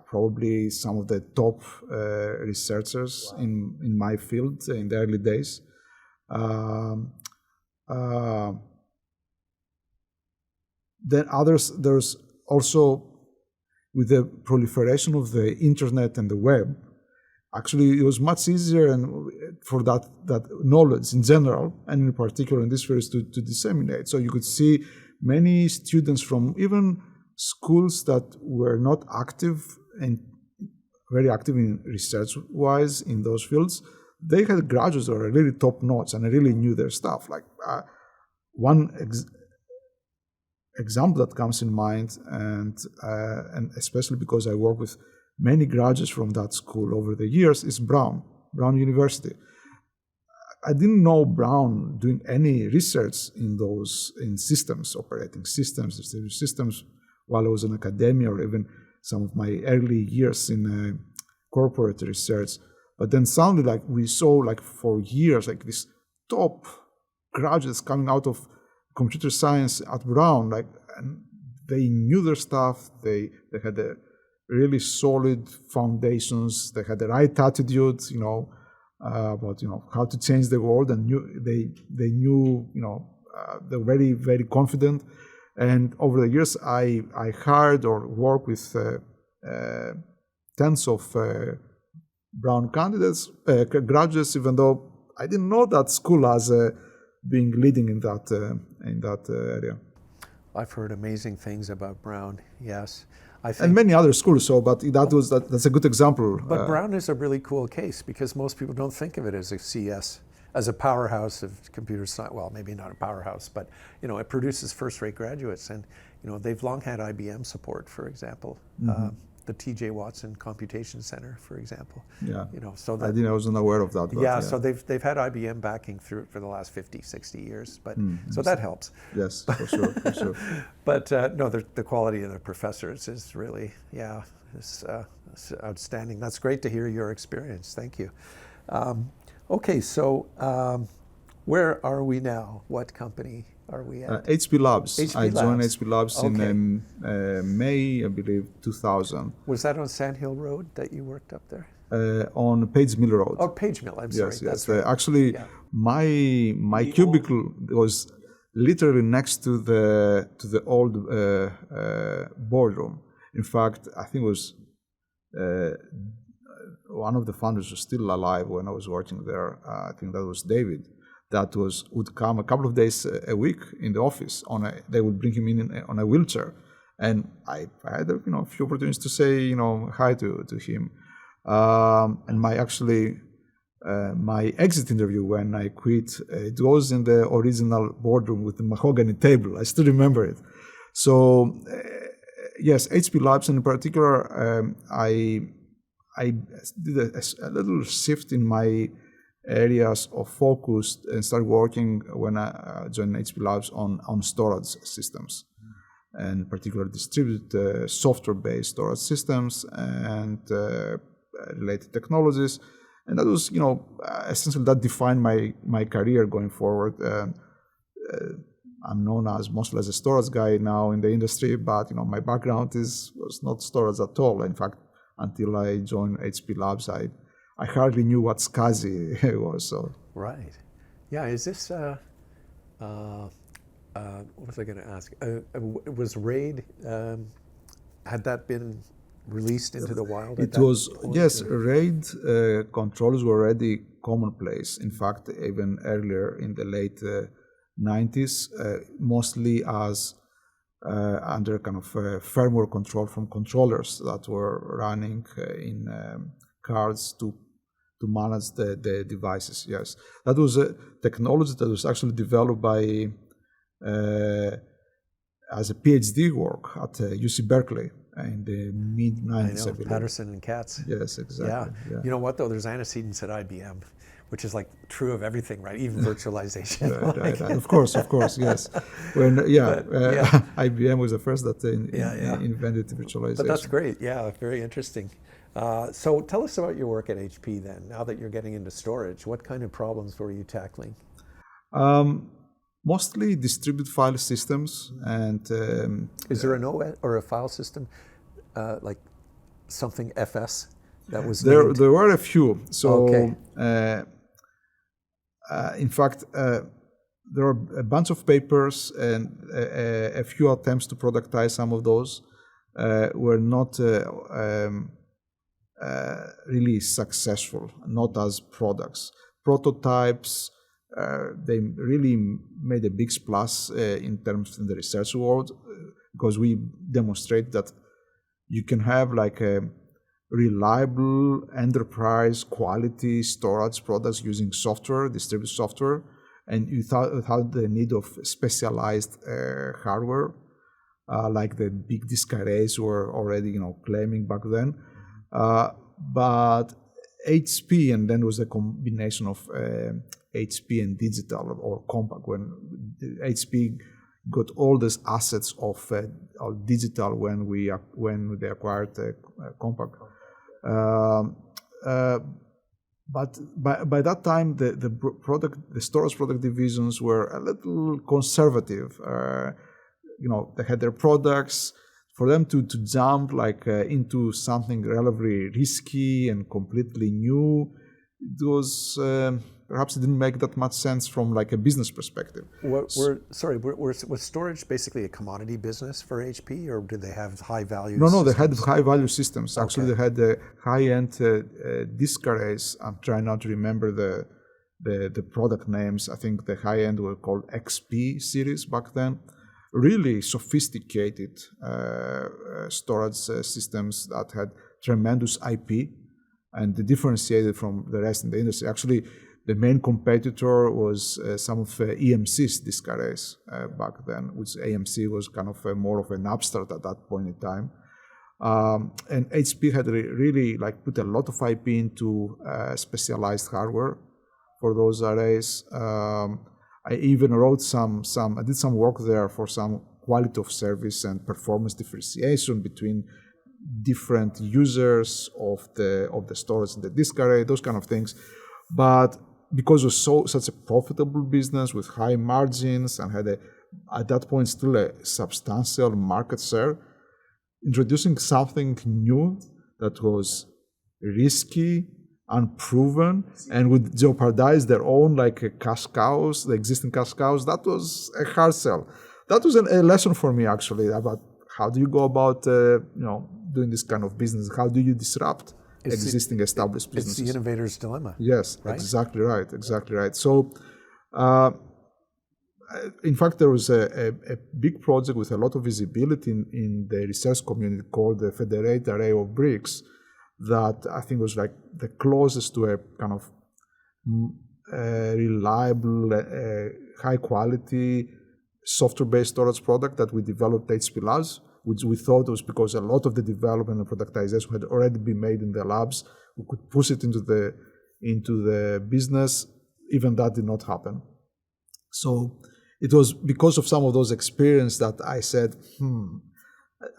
probably some of the top researchers in my field in the early days. Then there's also, with the proliferation of the internet and the web, actually it was much easier for that knowledge in general, and in particular in this field, to disseminate. So you could see many students from even schools that were not active and very active in research-wise in those fields. They had graduates that were really top-notch and really knew their stuff. Like one example that comes in mind, and especially because I work with many graduates from that school over the years, is Brown University. I didn't know Brown doing any research in systems, operating systems, distributed systems, while I was in academia, or even some of my early years in corporate research. But then suddenly, like, we saw, like, for years, like, these top graduates coming out of computer science at Brown, like, and they knew their stuff. They had a really solid foundations. They had the right attitude, about how to change the world, and they knew, they're very, very confident. And over the years, I hired or worked with tens of Brown candidates, graduates, even though I didn't know that school as being leading in that area. I've heard amazing things about Brown. Yes, and many other schools. So, but that's a good example. But Brown is a really cool case because most people don't think of it as a CS, as a powerhouse of computer science. Well, maybe not a powerhouse, but it produces first-rate graduates, and they've long had IBM support, for example. Mm-hmm. The T.J. Watson Computation Center, for example. Yeah. So I wasn't aware of that. Yeah, so they've had IBM backing through for the last 50, 60 years, but so that helps. Yes, for sure. But no, the quality of the professors is really, it's outstanding. That's great to hear your experience. Thank you. Okay, so where are we now? What company are we at? HP Labs. I joined Labs. HP Labs in May, I believe, 2000. Was that on Sand Hill Road that you worked up there? On Page Mill Road. Oh, Page Mill. I'm sorry. Yes. That's right. Actually, my cubicle was literally next to the old boardroom. In fact, I think it was one of the founders was still alive when I was working there. I think that was David. That would come a couple of days a week in the office. They would bring him in on a wheelchair, and I had a few opportunities to say hi to him. And my exit interview when I quit, it was in the original boardroom with the mahogany table. I still remember it. So yes, HP Labs in particular, I did a little shift in my areas of focus and started working when I joined HP Labs on storage systems, and particularly distributed software-based storage systems and related technologies. And that was, essentially that defined my career going forward. I'm known mostly as a storage guy now in the industry, but my background was not storage at all. In fact, until I joined HP Labs, I hardly knew what SCSI was. So. Right. Yeah. Is this? What was I going to ask? Was RAID? Had that been released into the wild? It was. Yes, RAID controllers were already commonplace. In fact, even earlier in the late 90s, mostly as under kind of firmware control from controllers that were running in cards to manage the devices. Yes, that was a technology that was actually developed by as a PhD work at UC Berkeley in the mid-90s. I know, Patterson and Katz. Yes, exactly. Yeah. You know what though? There's antecedents at IBM. which is like true of everything, right? Even virtualization. Right. Of course, yes. When IBM was the first that invented virtualization. But that's great. Yeah, very interesting. So tell us about your work at HP then. Now that you're getting into storage, what kind of problems were you tackling? Mostly distributed file systems, and is there an OS or a file system like something FS that was there? named? There were a few. So, okay. In fact, there are a bunch of papers and a few attempts to productize some of those were not really successful, not as products. Prototypes. They really made a big splash in the research world because we demonstrate that you can have like a reliable enterprise quality storage products using software, distributed software, and without the need of specialized hardware, like the big disk arrays were already claiming back then. But HP, and then was a combination of HP and digital or compact, when HP got all these assets of digital when they acquired compact. But by that time, the storage product divisions were a little conservative. They had their products. For them to jump into something relatively risky and completely new, it was perhaps it didn't make that much sense from a business perspective. Was storage basically a commodity business for HP, or did they have high value? No, systems? they had high value systems. Actually, they had the high-end disk arrays. I'm trying not to remember the product names. I think the high-end were called XP series back then. Really sophisticated storage systems that had tremendous IP and differentiated from the rest in the industry. Actually, the main competitor was some of EMC's disk arrays back then, which AMC was kind of more of an upstart at that point in time. And HP had really put a lot of IP into specialized hardware for those arrays. I even wrote I did some work there for some quality of service and performance differentiation between different users of the storage and the disk array, those kind of things. But because it was such a profitable business with high margins and had at that point still a substantial market share, introducing something new that was risky, unproven, and would jeopardize their own cash cows, the existing cash cows, that was a hard sell. That was a lesson for me actually about how do you go about doing this kind of business. How do you disrupt existing established businesses? It's the innovator's dilemma. Yes, right? Exactly right. So in fact, there was a big project with a lot of visibility in the research community called the Federated Array of Bricks, that I think was the closest to a kind of reliable, high quality software-based storage product that we developed at HP Labs, which we thought was because a lot of the development and productization had already been made in the labs. We could push it into the business. Even that did not happen. So it was because of some of those experiences that I said,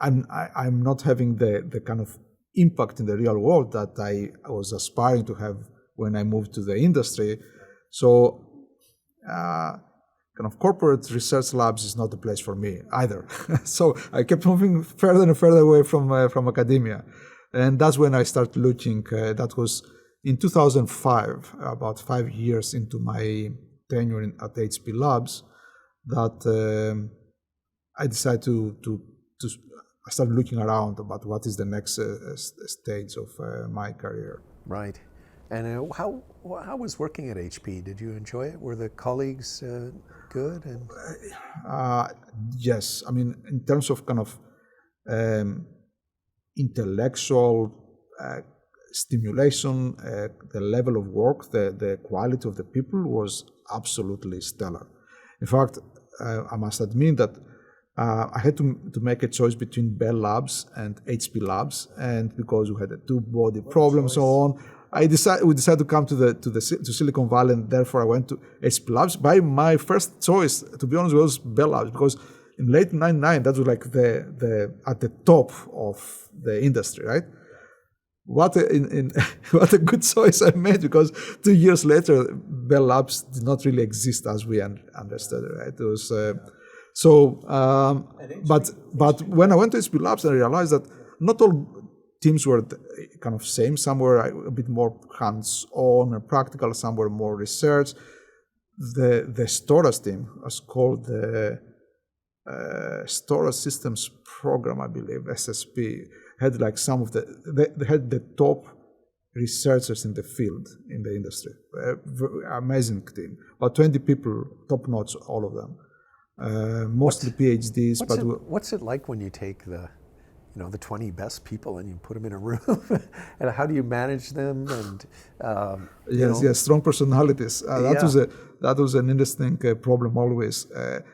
I'm not having the kind of impact in the real world that I was aspiring to have when I moved to the industry. So kind of corporate research labs is not the place for me either. So I kept moving further and further away from academia. And that's when I started looking. That was in 2005, about 5 years into my tenure at HP Labs, that I decided to I started looking around about what is the next stage of my career. Right. And how was working at HP? Did you enjoy it? Were the colleagues good? And yes. I mean, in terms of kind of intellectual stimulation, the level of work, the quality of the people was absolutely stellar. In fact, I must admit that I had to make a choice between Bell Labs and HP Labs, and because we had a two-body problem and so on, we decided to come to Silicon Valley, and therefore I went to HP Labs. By my first choice, to be honest, was Bell Labs, because in late '99 that was like the at the top of the industry, right? What a good choice I made, because 2 years later, Bell Labs did not really exist as we understood it, right? It was but when I went to HP Labs, I realized that not all teams were kind of same. Some were a bit more hands-on and practical. Some were more research. The storage team was called the Storage Systems Program, I believe, SSP, had like some of they had the top researchers in the field, in the industry. Amazing team. About 20 people, top notch, all of them. Mostly PhDs. What's it like when you take the 20 best people and you put them in a room? And how do you manage them? And yes, strong personalities. That was an interesting problem always.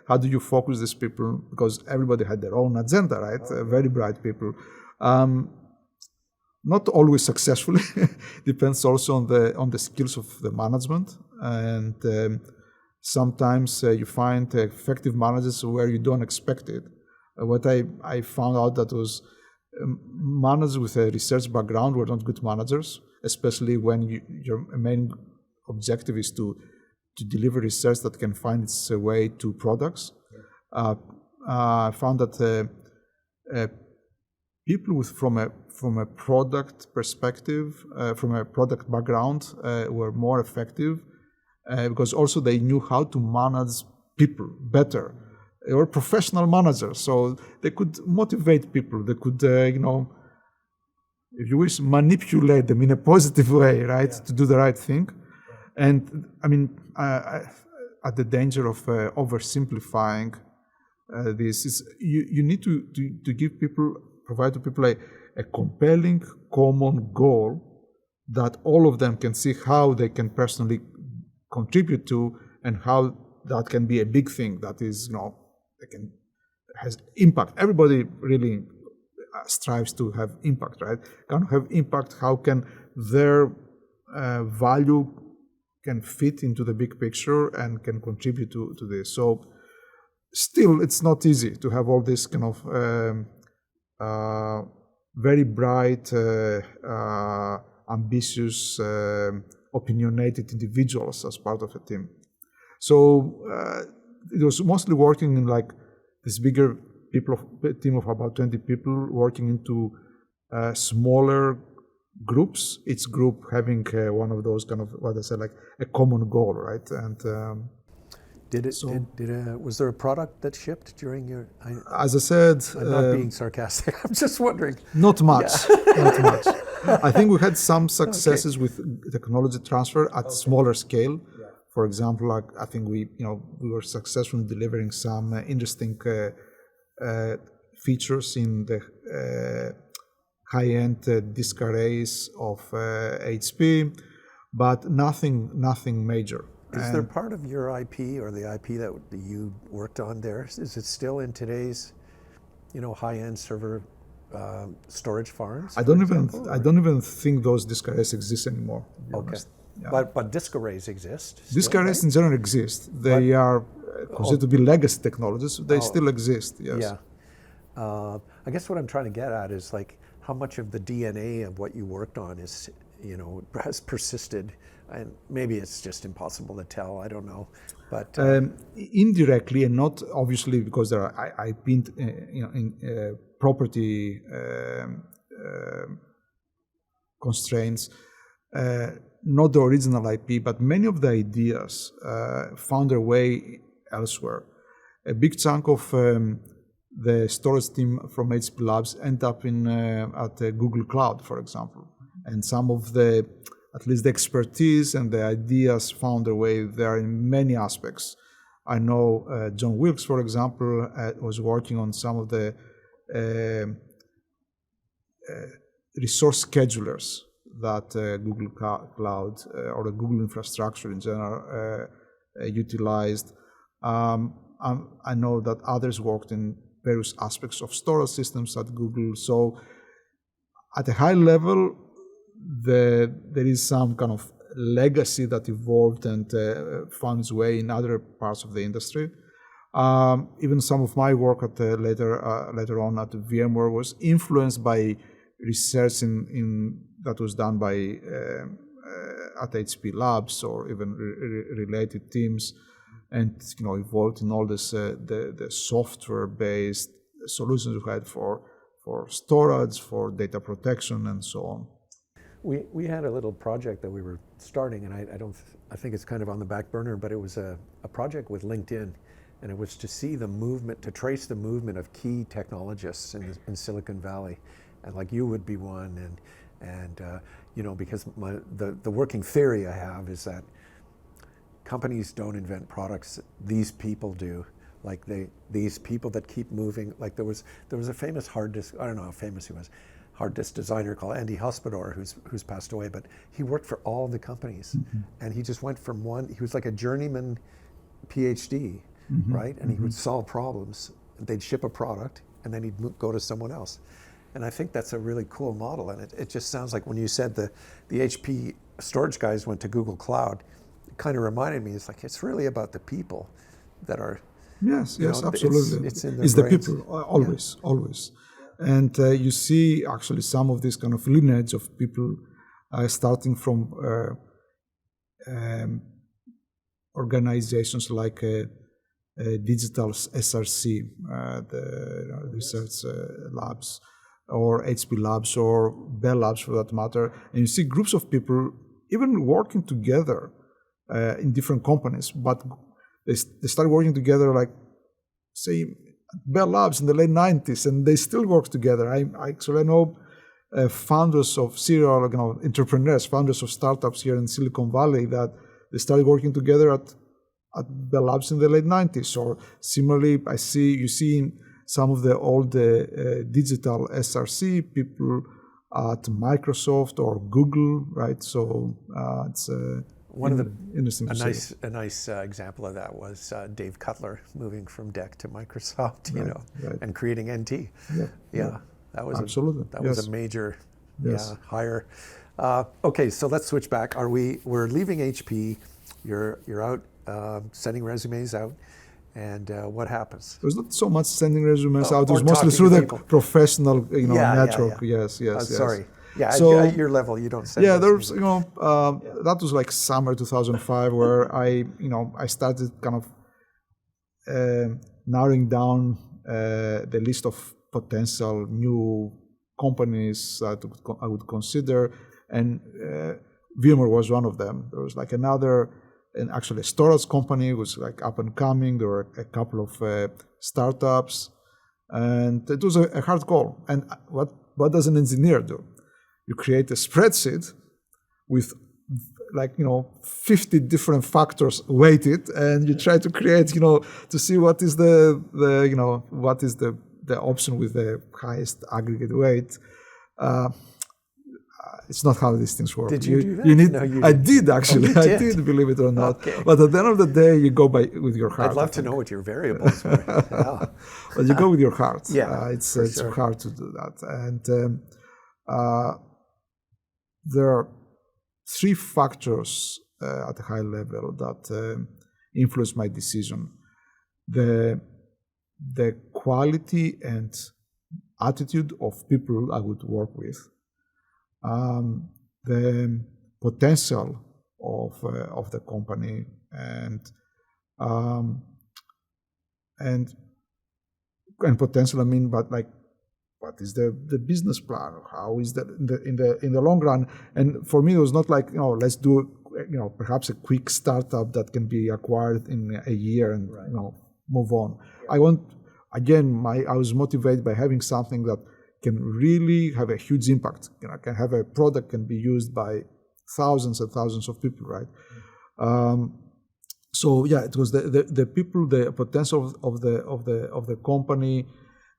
How do you focus these people? Because everybody had their own agenda, right? Very bright people. Not always successfully. Depends also on the skills of the management, and sometimes you find effective managers where you don't expect it. What I found out that was managers with a research background were not good managers, especially when your main objective is to deliver research that can find its way to products. I found that people from a product perspective, from a product background, were more effective because also they knew how to manage people better. They were professional managers, so they could motivate people. They could, if you wish, manipulate them in a positive way, right, to do the right thing. And I mean, at the danger of oversimplifying this, is you need to provide to people a compelling common goal that all of them can see how they can personally contribute to, and how that can be a big thing that is, has impact. Everybody really strives to have impact, right? Can have impact. How can their value can fit into the big picture and can contribute to this? So still, it's not easy to have all this kind of very bright, ambitious, opinionated individuals as part of a team. So it was mostly working in like this bigger team of about 20 people working into smaller groups, each group having one of those kind of, what I said, like a common goal, right? And was there a product that shipped during your? As I said, I'm not being sarcastic. I'm just wondering. Not much, not much. I think we had some successes with technology transfer at smaller scale. Yeah. For example, like I think we were successful in delivering some interesting features in the high-end disk arrays of HP, but nothing major. Is there part of your IP or the IP that you worked on there? Is it still in today's, high-end server storage farms? I don't even think those disk arrays exist anymore. To be honest. Yeah. But disk arrays exist. Disk arrays in general exist. They are considered to be legacy technologies. They still exist. Yes. Yeah. I guess what I'm trying to get at is like how much of the DNA of what you worked on is, has persisted. And maybe it's just impossible to tell. I don't know, but indirectly, and not obviously, because there are IP, property constraints. Not the original IP, but many of the ideas found their way elsewhere. A big chunk of the storage team from HP Labs end up at Google Cloud, for example, and some of at least the expertise and the ideas found their way there in many aspects. I know John Wilkes, for example, was working on some of the resource schedulers that Google Cloud or the Google infrastructure in general utilized. I know that others worked in various aspects of storage systems at Google. So at a high level, there is some kind of legacy that evolved and found its way in other parts of the industry. Even some of my work at later on at VMware was influenced by research that was done by at HP Labs or even related teams, and evolved in all this the software-based solutions we had for storage, for data protection, and so on. We had a little project that we were starting, and I think it's kind of on the back burner, but it was a project with LinkedIn, and it was to see the movement, to trace the movement of key technologists in Silicon Valley, and like you would be one, and because the working theory I have is that companies don't invent products; these people do. Like these people that keep moving. Like there was a famous hard disk. I don't know how famous he was. Hard disk designer called Andy Hospodor, who's passed away, but he worked for all the companies, and he just went from one. He was like a journeyman PhD, right? And he would solve problems. They'd ship a product, and then he'd go to someone else. And I think that's a really cool model. And it just sounds like when you said the HP storage guys went to Google Cloud, it kind of reminded me. It's like it's really about the people that are. Yes, absolutely. It's in their it's brains. The people, always. And you see actually some of this kind of lineage of people starting from organizations like Digital SRC, the research labs, or HP Labs, or Bell Labs for that matter. And you see groups of people even working together in different companies, but they started working together, like, say, Bell Labs in the late 90s, and they still work together. I know founders of serial entrepreneurs, founders of startups here in Silicon Valley, that they started working together at Bell Labs in the late 90s. Or similarly, you see in some of the old digital SRC people at Microsoft or Google, right? So it's one of the interesting. A nice example of that was Dave Cutler moving from DEC to Microsoft, and creating NT. Yeah. That was absolutely was a major hire. Okay, so let's switch back. We're leaving HP. You're out sending resumes out, and what happens? It was not so much sending resumes out. It was mostly through the professional, network. Yes. Sorry. Yeah, so, at your level, you don't send. Yeah, there's that was like summer 2005, where I started kind of narrowing down the list of potential new companies that I would consider, and VMware was one of them. There was like and actually a storage company was like up and coming. There were a couple of startups, and it was a hard call. And what does an engineer do? You create a spreadsheet with 50 different factors weighted, and you try to create, to see what is what is the option with the highest aggregate weight. It's not how these things work. Did you do that? I did actually. I did, believe it or not. Okay. But at the end of the day, you go with your heart. I'd love to know what your variables were. Yeah. But you go with your heart. Yeah, it's hard to do that. And there are three factors at a high level that influence my decision: the quality and attitude of people I would work with, the potential of the company, and potential, I mean, but like, what is the business plan? How is that in the long run? And for me, it was not like, let's do perhaps a quick startup that can be acquired in a year and move on. I was motivated by having something that can really have a huge impact. Can have a product can be used by thousands and thousands of people, right? So yeah, it was the people, the potential of the company,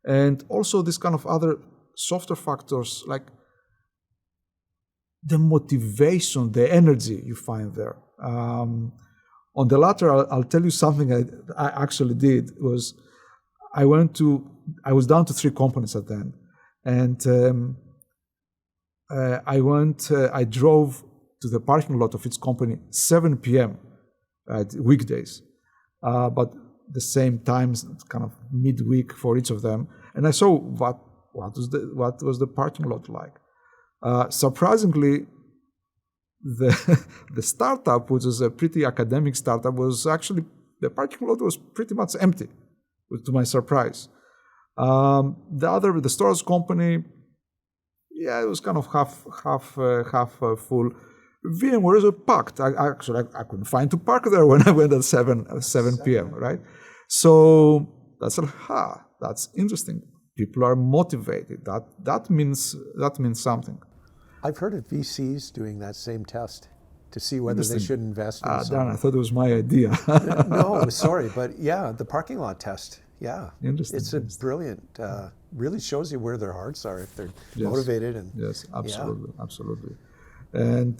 and also this kind of other softer factors like the motivation, the energy you find there. On the latter, I'll tell you something I actually did was I was down to 3 companies at then, and I drove to the parking lot of its company 7 p.m. at weekdays, but the same times, kind of midweek for each of them, and I saw what was the parking lot like. Surprisingly, the startup, which was a pretty academic startup, was actually, the parking lot was pretty much empty, to my surprise. The storage company, yeah, it was kind of half full. VMware was packed. I couldn't find to park there when I went at 7 p.m. Right? So that's interesting. People are motivated. That means something. I've heard of VCs doing that same test to see whether they should invest in Darn, I thought it was my idea. No, sorry, but yeah, the parking lot test. Yeah, interesting. It's a brilliant. Really shows you where their hearts are if they're motivated and. Yes, absolutely. And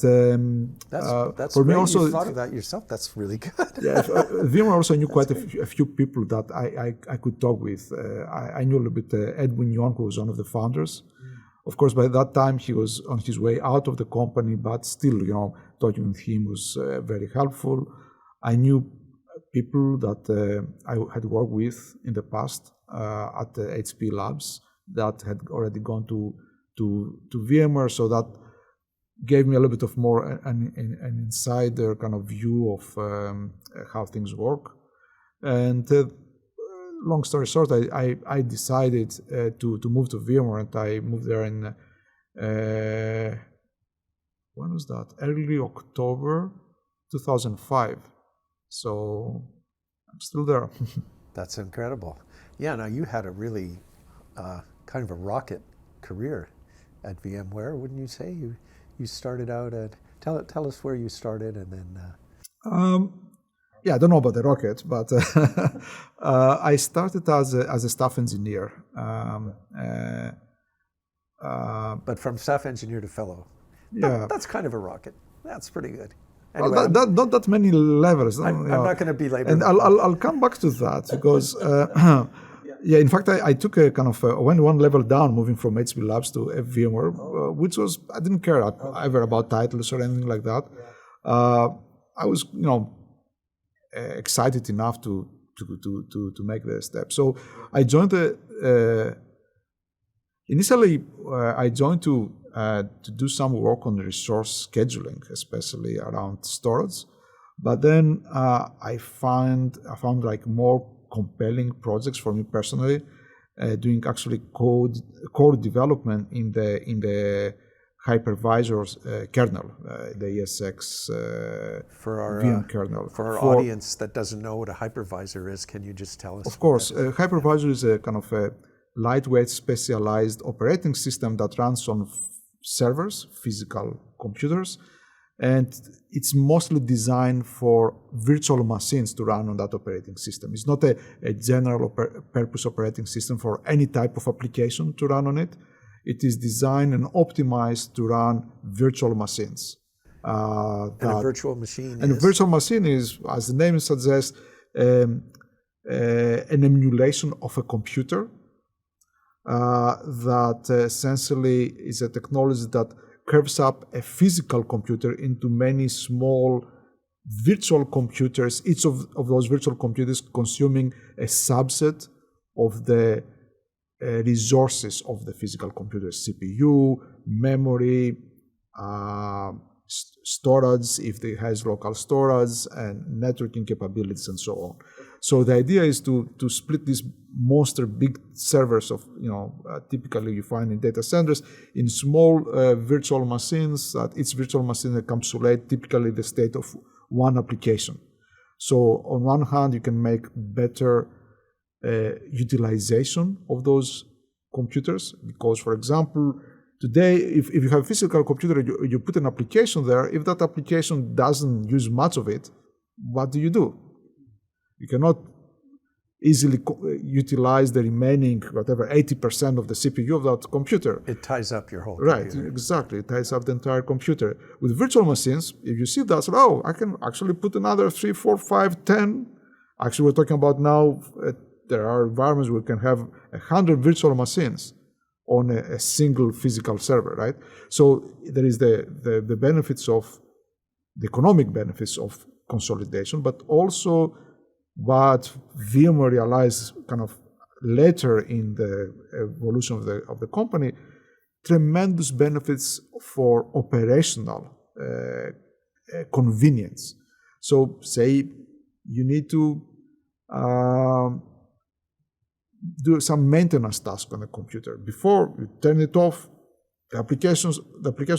that's for great. me also, you thought of that yourself. That's really good. Yeah, VMware also knew quite a few people that I could talk with. I knew a little bit Edwin Young, who was one of the founders. Of course, by that time he was on his way out of the company, but still, talking with him was very helpful. I knew people that I had worked with in the past at the HP Labs that had already gone to VMware, so that gave me a little bit of more an insider kind of view of how things work. And long story short, I decided to move to VMware, and I moved there in when was that? Early October 2005. So I'm still there. That's incredible. Yeah, now you had a really kind of a rocket career at VMware, wouldn't you say? You started out at, tell us where you started, and then... Yeah, I don't know about the rocket, but I started as a staff engineer. But from staff engineer to fellow. Yeah. That's kind of a rocket. That's pretty good. Anyway, well, not that many levels. I'm not going to belabor. And I'll come back to that because, yeah, in fact, I took a kind of went one level down, moving from HP Labs to VMware, which was, I didn't care ever about titles or anything like that. I was, excited enough to make the step. So I joined initially I joined to do some work on resource scheduling, especially around storage. But then I found like more compelling projects for me personally, doing actually code development in the hypervisors kernel, the ESX for our VM kernel. For our audience that doesn't know what a hypervisor is, can you just tell us? Of course, a hypervisor is a kind of a lightweight, specialized operating system that runs on servers, physical computers, and it's mostly designed for virtual machines to run on that operating system. It's not a general purpose operating system for any type of application to run on it. It is designed and optimized to run virtual machines. And a virtual machine a virtual machine is, as the name suggests, an emulation of a computer that essentially is a technology that curves up a physical computer into many small virtual computers, each of those virtual computers consuming a subset of the resources of the physical computer: CPU, memory, storage if it has local storage, and networking capabilities, and so on. So the idea is to split these monster big servers of, typically you find in data centers, in small virtual machines that each virtual machine encapsulates typically the state of one application. So on one hand, you can make better utilization of those computers, because, for example, today, if you have a physical computer, you put an application there. If that application doesn't use much of it, what do? You cannot easily utilize the remaining, 80% of the CPU of that computer. It ties up your whole computer. Right, exactly. It ties up the entire computer. With virtual machines, if you see that, I can actually put another 3, 4, 5, 10. Actually, we're talking about now, there are environments where we can have 100 virtual machines on a single physical server, right? So there is the benefits of, the economic benefits of consolidation, but also what VMware realized kind of later in the evolution of the company, tremendous benefits for operational convenience. So say you need to do some maintenance task on a computer. Before you turn it off, the application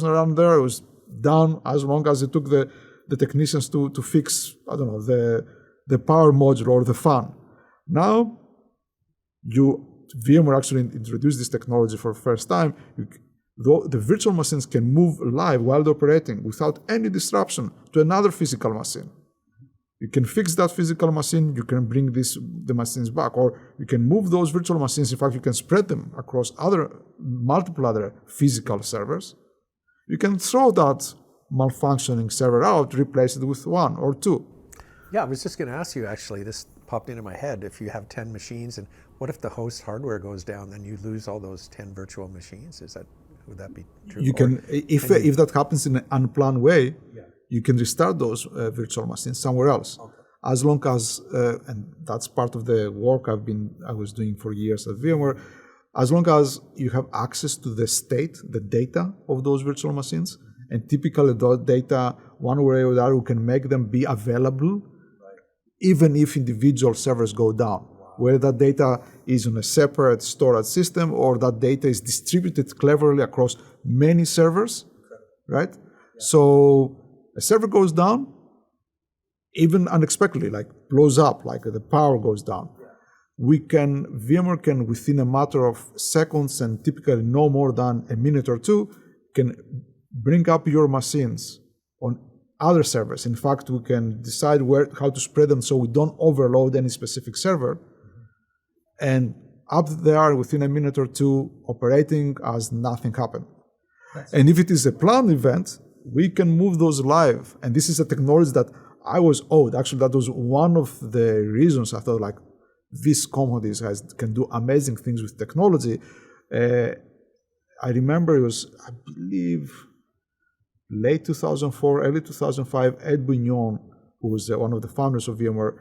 around there was done as long as it took the technicians to fix, I don't know, the power module or the fan. Now, VMware actually introduced this technology for the first time. The virtual machines can move live while they're operating without any disruption to another physical machine. You can fix that physical machine, you can bring the machines back, or you can move those virtual machines. In fact, you can spread them across multiple other physical servers. You can throw that malfunctioning server out, replace it with one or two. Yeah, I was just going to ask you, actually, this popped into my head. If you have 10 machines, and what if the host hardware goes down, then you lose all those 10 virtual machines? Would that be true? You can, if that happens in an unplanned way, you can restart those virtual machines somewhere else. Okay. As long as, and that's part of the work I was doing for years at VMware, as long as you have access to the state, the data of those virtual machines, and typically those data, one way or the other, we can make them be available, even if individual servers go down. Whether that data is on a separate storage system or that data is distributed cleverly across many servers, right? Yeah. So a server goes down, even unexpectedly, like blows up, like the power goes down. Yeah. VMware can, within a matter of seconds and typically no more than a minute or two, can bring up your machines on other servers. In fact, we can decide how to spread them so we don't overload any specific server. And up there within a minute or two, operating as nothing happened. And if it is a planned event, we can move those live. And this is a technology that I was owed. Actually, that was one of the reasons I thought, like, this company can do amazing things with technology. I remember it was, I believe, late 2004, early 2005, Ed Bugnon, who was one of the founders of VMware,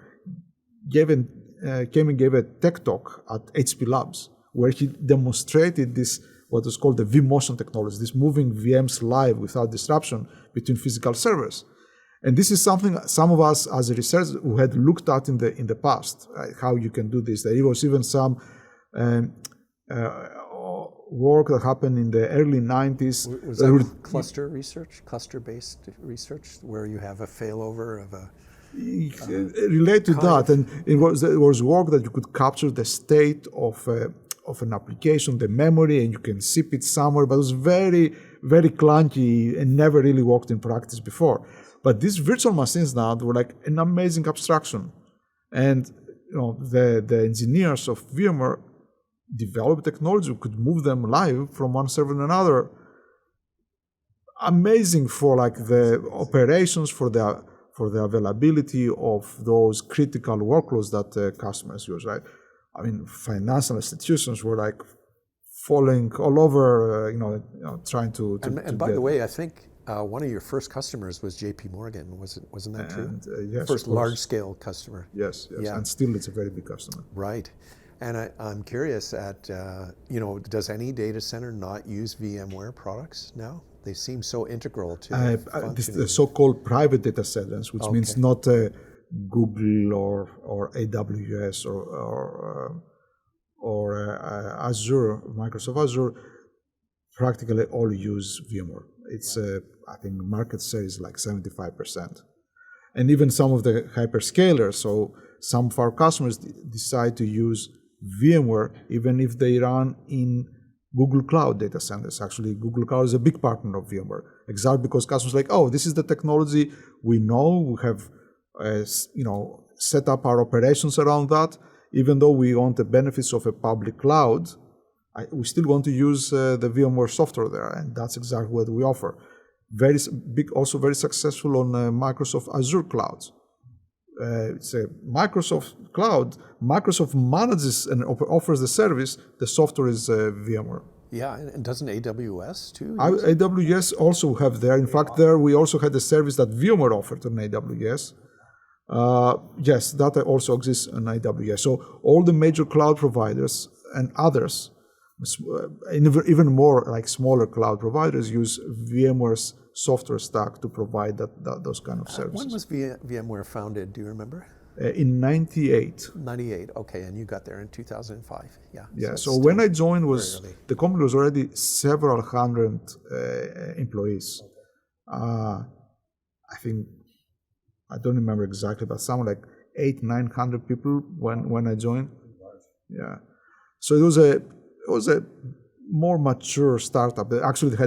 came and gave a tech talk at HP Labs, where he demonstrated this, what is called the vMotion technology, this moving VMs live without disruption between physical servers. And this is something some of us as a researcher who had looked at in the past, right, how you can do this. There was even some work that happened in the early 90s. Was that cluster research, cluster-based research, where you have a failover of a... related to that, and it was work that you could capture the state of an application, the memory, and you can zip it somewhere, but it was very, very clunky and never really worked in practice before. But these virtual machines now, they were like an amazing abstraction. And the engineers of VMware developed technology who could move them live from one server to another. Amazing for like the operations, for the availability of those critical workloads that customers use, right? I mean, financial institutions were like falling all over, trying to. And by the way, I think one of your first customers was JP Morgan. Wasn't that true? Yes, first large-scale customer. Yes, yeah. And still, it's a very big customer. Right. And I'm curious does any data center not use VMware products now? They seem so integral to the so-called private data centers, which means not Google or AWS or Azure, Microsoft Azure. Practically all use VMware. It's I think market share is like 75%, and even some of the hyperscalers. So some of our customers decide to use VMware even if they run in Google Cloud data centers. Actually, Google Cloud is a big partner of VMware, exactly because customers are like, oh, this is the technology we know. We have, set up our operations around that. Even though we want the benefits of a public cloud, we still want to use the VMware software there, and that's exactly what we offer. Very big, also very successful on Microsoft Azure clouds. It's a Microsoft cloud. Microsoft manages and offers the service. The software is VMware. Yeah, and doesn't AWS too? AWS also have there. In fact, there we also had a service that VMware offered on AWS. Yes, that also exists on AWS. So all the major cloud providers and others, even more like smaller cloud providers, use VMware's software stack to provide those kind of services. When was VMware founded? Do you remember? In 98. 98. Okay, and you got there in 2005. Yeah. Yeah. So when I joined, the company was already several hundred employees. I think, I don't remember exactly, but something like 800-900 people when I joined. Yeah. So it was a more mature startup. Actually, it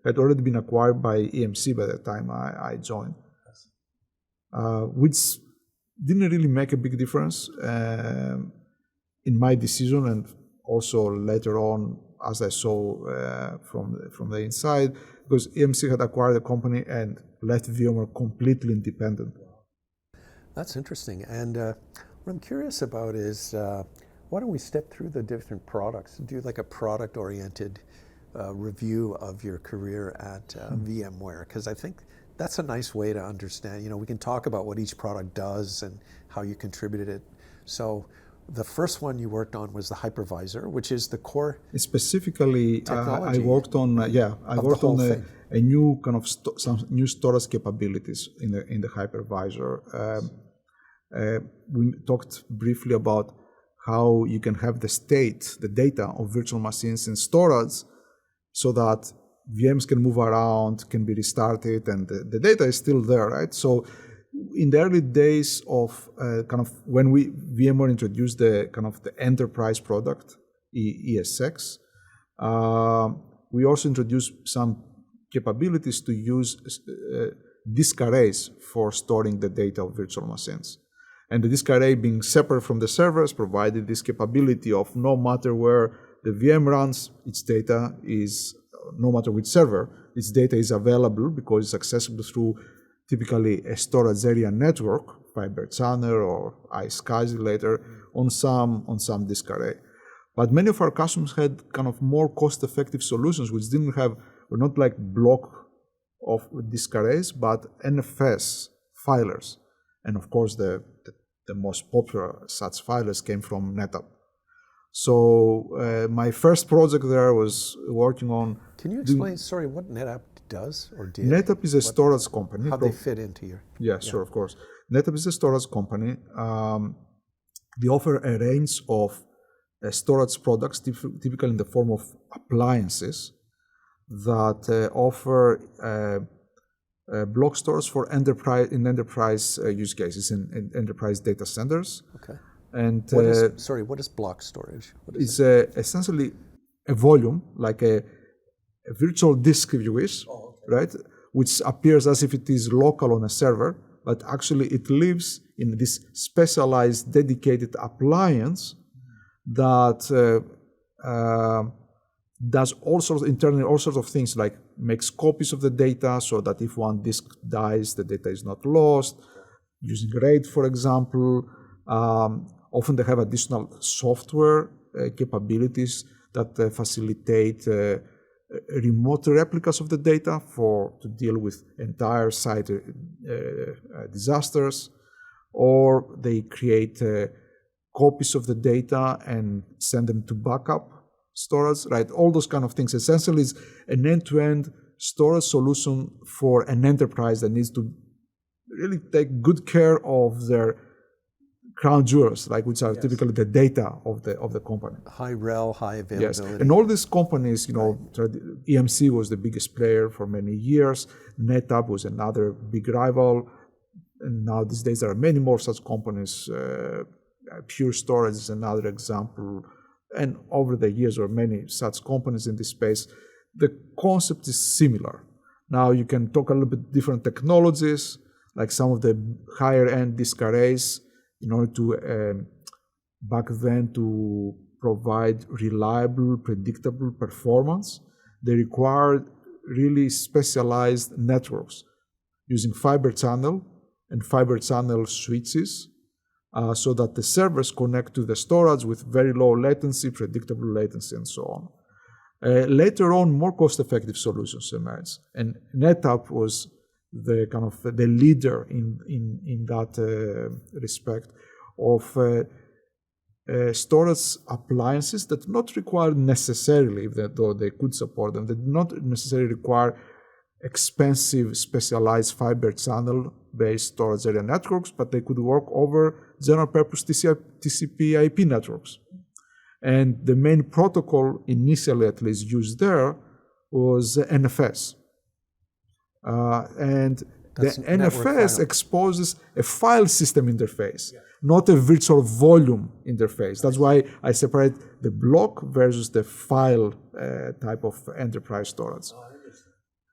had already been acquired by EMC by the time I joined, which didn't really make a big difference in my decision, and also later on, as I saw from the inside, because EMC had acquired the company and left VMware completely independent. That's interesting. And what I'm curious about is, why don't we step through the different products, do like a product-oriented review of your career at VMware, because I think that's a nice way to understand. We can talk about what each product does and how you contributed it. So the first one you worked on was the hypervisor, which is the core specifically technology. I worked on a new kind of some new storage capabilities in the hypervisor. We talked briefly about how you can have the data of virtual machines in storage, so that VMs can move around, can be restarted, and the data is still there, right? So in the early days of when VMware introduced the enterprise product, ESX, we also introduced some capabilities to use disk arrays for storing the data of virtual machines. And the disk array, being separate from the servers, provided this capability of no matter where the VM runs, its data is, no matter which server, its data is available because it's accessible through typically a storage area network, fiber channel or iSCSI later, on some disk array. But many of our customers had kind of more cost-effective solutions, which were not like block of disk arrays, but NFS filers. And of course, the most popular such filers came from NetApp. So my first project there was working on... Can you explain, sorry, what NetApp does or did? NetApp is a storage company. How they fit into your... Yeah, sure, of course. NetApp is a storage company. They offer a range of storage products, typically in the form of appliances, that offer block storage for enterprise use cases in enterprise data centers. Okay. And what is block storage? It's essentially a volume, like a virtual disk, if you wish, right? Which appears as if it is local on a server, but actually it lives in this specialized, dedicated appliance that does internally all sorts of things, like makes copies of the data so that if one disk dies, the data is not lost, using RAID, for example. Often they have additional software capabilities that facilitate remote replicas of the data to deal with entire site disasters, or they create copies of the data and send them to backup storage, right? All those kind of things. Essentially, it's an end-to-end storage solution for an enterprise that needs to really take good care of their crown jewels, which are typically the data of the company. High rel, high availability. Yes, and all these companies, EMC was the biggest player for many years. NetApp was another big rival, and now these days there are many more such companies. Pure Storage is another example. And over the years, there are many such companies in this space. The concept is similar. Now you can talk a little bit different technologies, like some of the higher end disk arrays, in order to, back then, to provide reliable, predictable performance. They required really specialized networks using fiber channel and fiber channel switches, so that the servers connect to the storage with very low latency, predictable latency, and so on. Later on, more cost-effective solutions emerged, and NetApp was the kind of the leader in that respect of storage appliances that not require necessarily, though they could support them, that not necessarily require expensive specialized fiber channel based storage area networks, but they could work over general purpose TCP IP networks. And the main protocol initially at least used there was NFS. And That's the NFS file. exposes a file system interface, not a virtual volume interface. That's why I separate the block versus the file type of enterprise storage.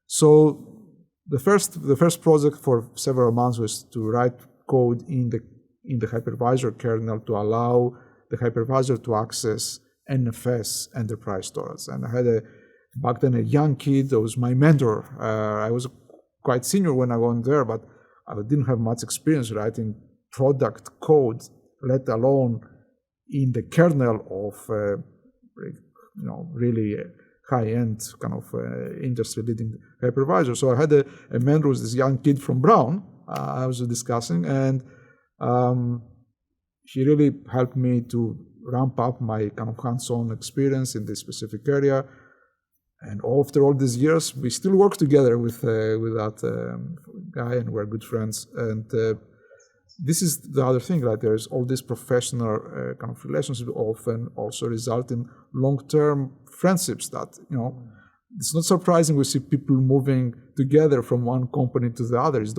So the first project for several months was to write code in the hypervisor kernel to allow the hypervisor to access NFS enterprise storage. And I had back then a young kid that was my mentor. I was quite senior when I went there, but I didn't have much experience writing product code, let alone in the kernel of really high-end kind of industry-leading hypervisor. So I had a mentor who was this young kid from Brown I was discussing, and he really helped me to ramp up my kind of hands-on experience in this specific area. And after all these years, we still work together with that guy, and we're good friends. And this is the other thing, right? There's all these professional kind of relationships often also result in long-term friendships that, it's not surprising we see people moving together from one company to the others.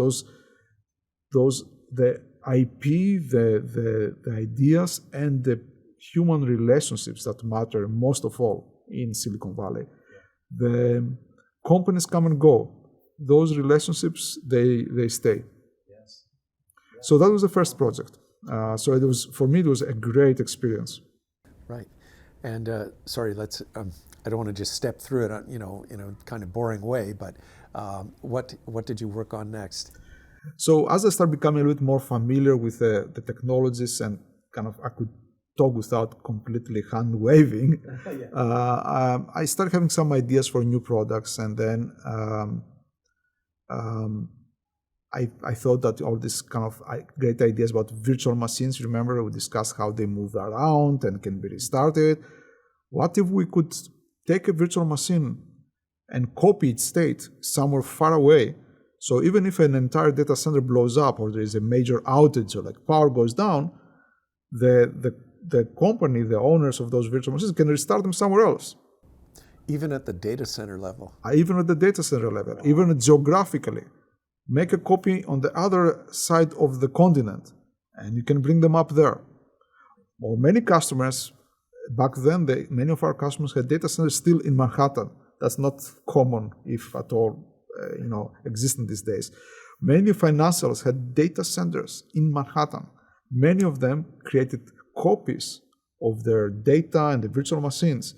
The IP, the ideas, and the human relationships that matter most of all in Silicon Valley. The companies come and go. Those relationships, they stay. Yes. So that was the first project. So it was, for me, it was a great experience. Right. And sorry, let's. I don't want to just step through it, in a kind of boring way. But what did you work on next? So as I started becoming a little bit more familiar with the technologies and kind of I could talk without completely hand waving, I started having some ideas for new products, and then I thought that all these kind of great ideas about virtual machines. Remember, we discussed how they move around and can be restarted. What if we could take a virtual machine and copy its state somewhere far away? So even if an entire data center blows up or there is a major outage or like power goes down, the company, the owners of those virtual machines can restart them somewhere else. Even at the data center level? Even at the data center level, even geographically. Make a copy on the other side of the continent, and you can bring them up there. Or many customers, back then, many of our customers had data centers still in Manhattan. That's not common, if at all, existing these days. Many financials had data centers in Manhattan. Many of them created copies of their data and the virtual machines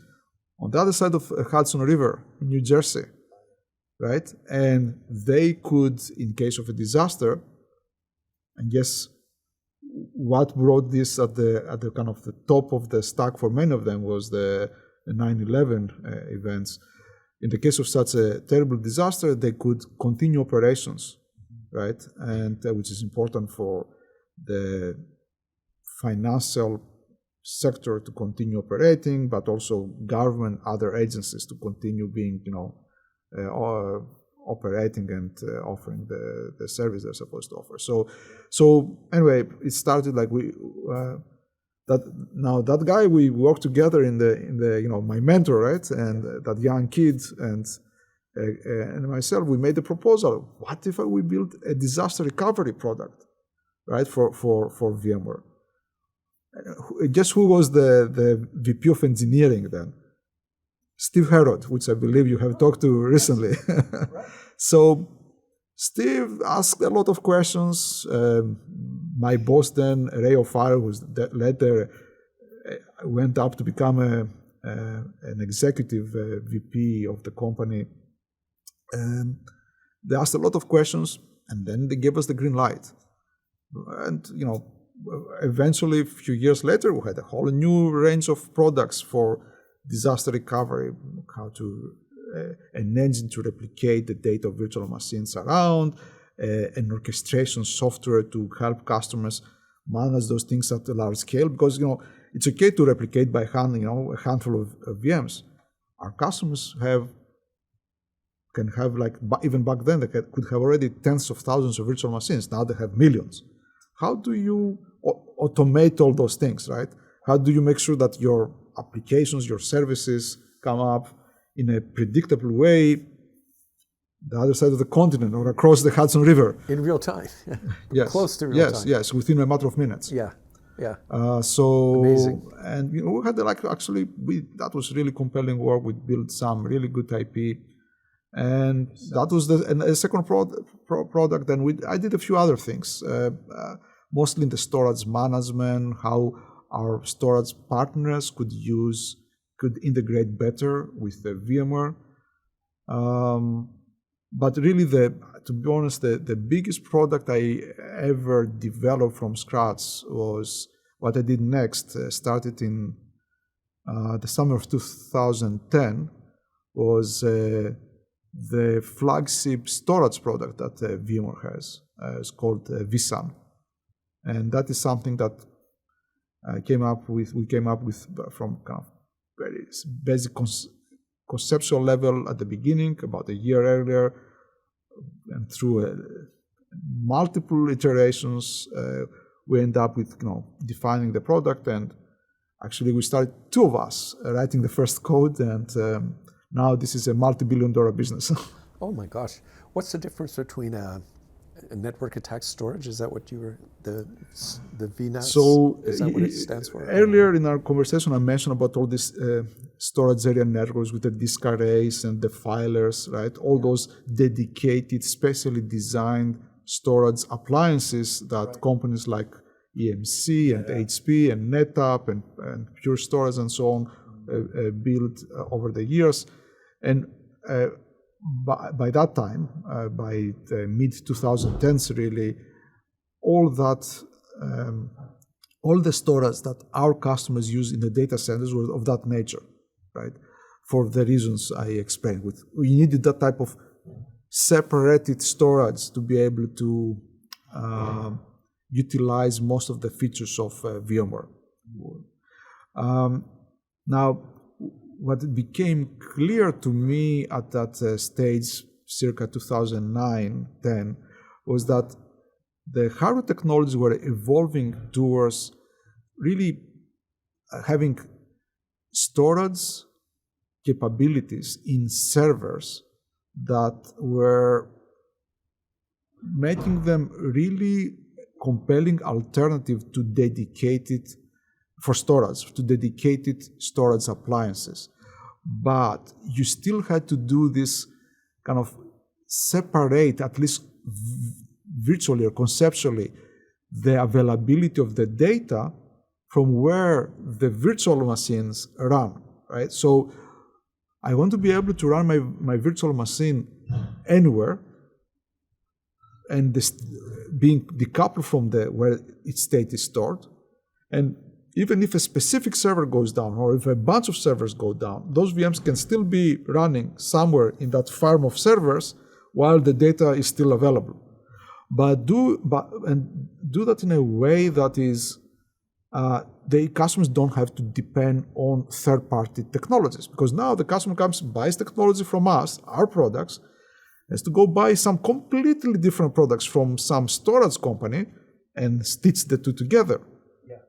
on the other side of Hudson River in New Jersey, right? And they could, in case of a disaster, and yes, what brought this at the kind of the top of the stack for many of them was the 9/11 events. In the case of such a terrible disaster, they could continue operations, right? And which is important for the financial sector to continue operating, but also government, other agencies to continue being, operating and offering the service they're supposed to offer. So anyway, it started like that guy, we worked together in the my mentor, right, and that young kid and myself, we made the proposal. What if we build a disaster recovery product, right, for VMware? Guess who was the VP of engineering then? Steve Herod, which I believe you have talked to recently. Right. So Steve asked a lot of questions. My boss then, Ray O'Farrell, who later went up to become an executive VP of the company. And they asked a lot of questions, and then they gave us the green light. And, eventually, a few years later, we had a whole new range of products for disaster recovery, how to an engine to replicate the data of virtual machines around, an orchestration software to help customers manage those things at a large scale. Because it's okay to replicate by hand, a handful of VMs. Our customers can have, like, even back then, they could have already tens of thousands of virtual machines. Now they have millions. How do you automate all those things, right? How do you make sure that your applications, your services come up in a predictable way the other side of the continent or across the Hudson River? In real time. Yes. Close to real time. Yes, within a matter of minutes. Yeah. So amazing. And we had that was really compelling work. We built some really good IP, and that was the second product. And I did a few other things, mostly in the storage management, how our storage partners could integrate better with the VMware. But really, to be honest, the biggest product I ever developed from scratch was what I did next. Started in the summer of 2010, was the flagship storage product that VMware has. It's called vSAN, and that is something that we came up with from kind of very basic conceptual level at the beginning, about a year earlier, and through multiple iterations, we end up with defining the product. And actually, we started, two of us, writing the first code, and now this is a multi-billion-dollar business. Oh my gosh! What's the difference between a network attached storage? Is that what you were the VNAS? So is that what it stands for? Earlier in our conversation, I mentioned about all these storage area networks with the disk arrays and the filers, right? All those dedicated, specially designed storage appliances that companies like EMC and HP and NetApp and Pure Storage and so on built over the years. And by that time, by the mid-2010s, really, all the storage that our customers use in the data centers were of that nature, right? For the reasons I explained. We needed that type of separated storage to be able to utilize most of the features of VMware. Now, what became clear to me at that stage, circa 2009-10, was that the hardware technologies were evolving towards really having storage capabilities in servers that were making them really compelling alternative to dedicated storage appliances. But you still had to do this kind of separate, at least virtually or conceptually, the availability of the data from where the virtual machines run, right? So I want to be able to run my virtual machine anywhere, and this being decoupled from where its state is stored. And even if a specific server goes down, or if a bunch of servers go down, those VMs can still be running somewhere in that farm of servers while the data is still available. But do that in a way that is the customers don't have to depend on third-party technologies, because now the customer buys technology from us, our products, has to go buy some completely different products from some storage company and stitch the two together. Yeah. It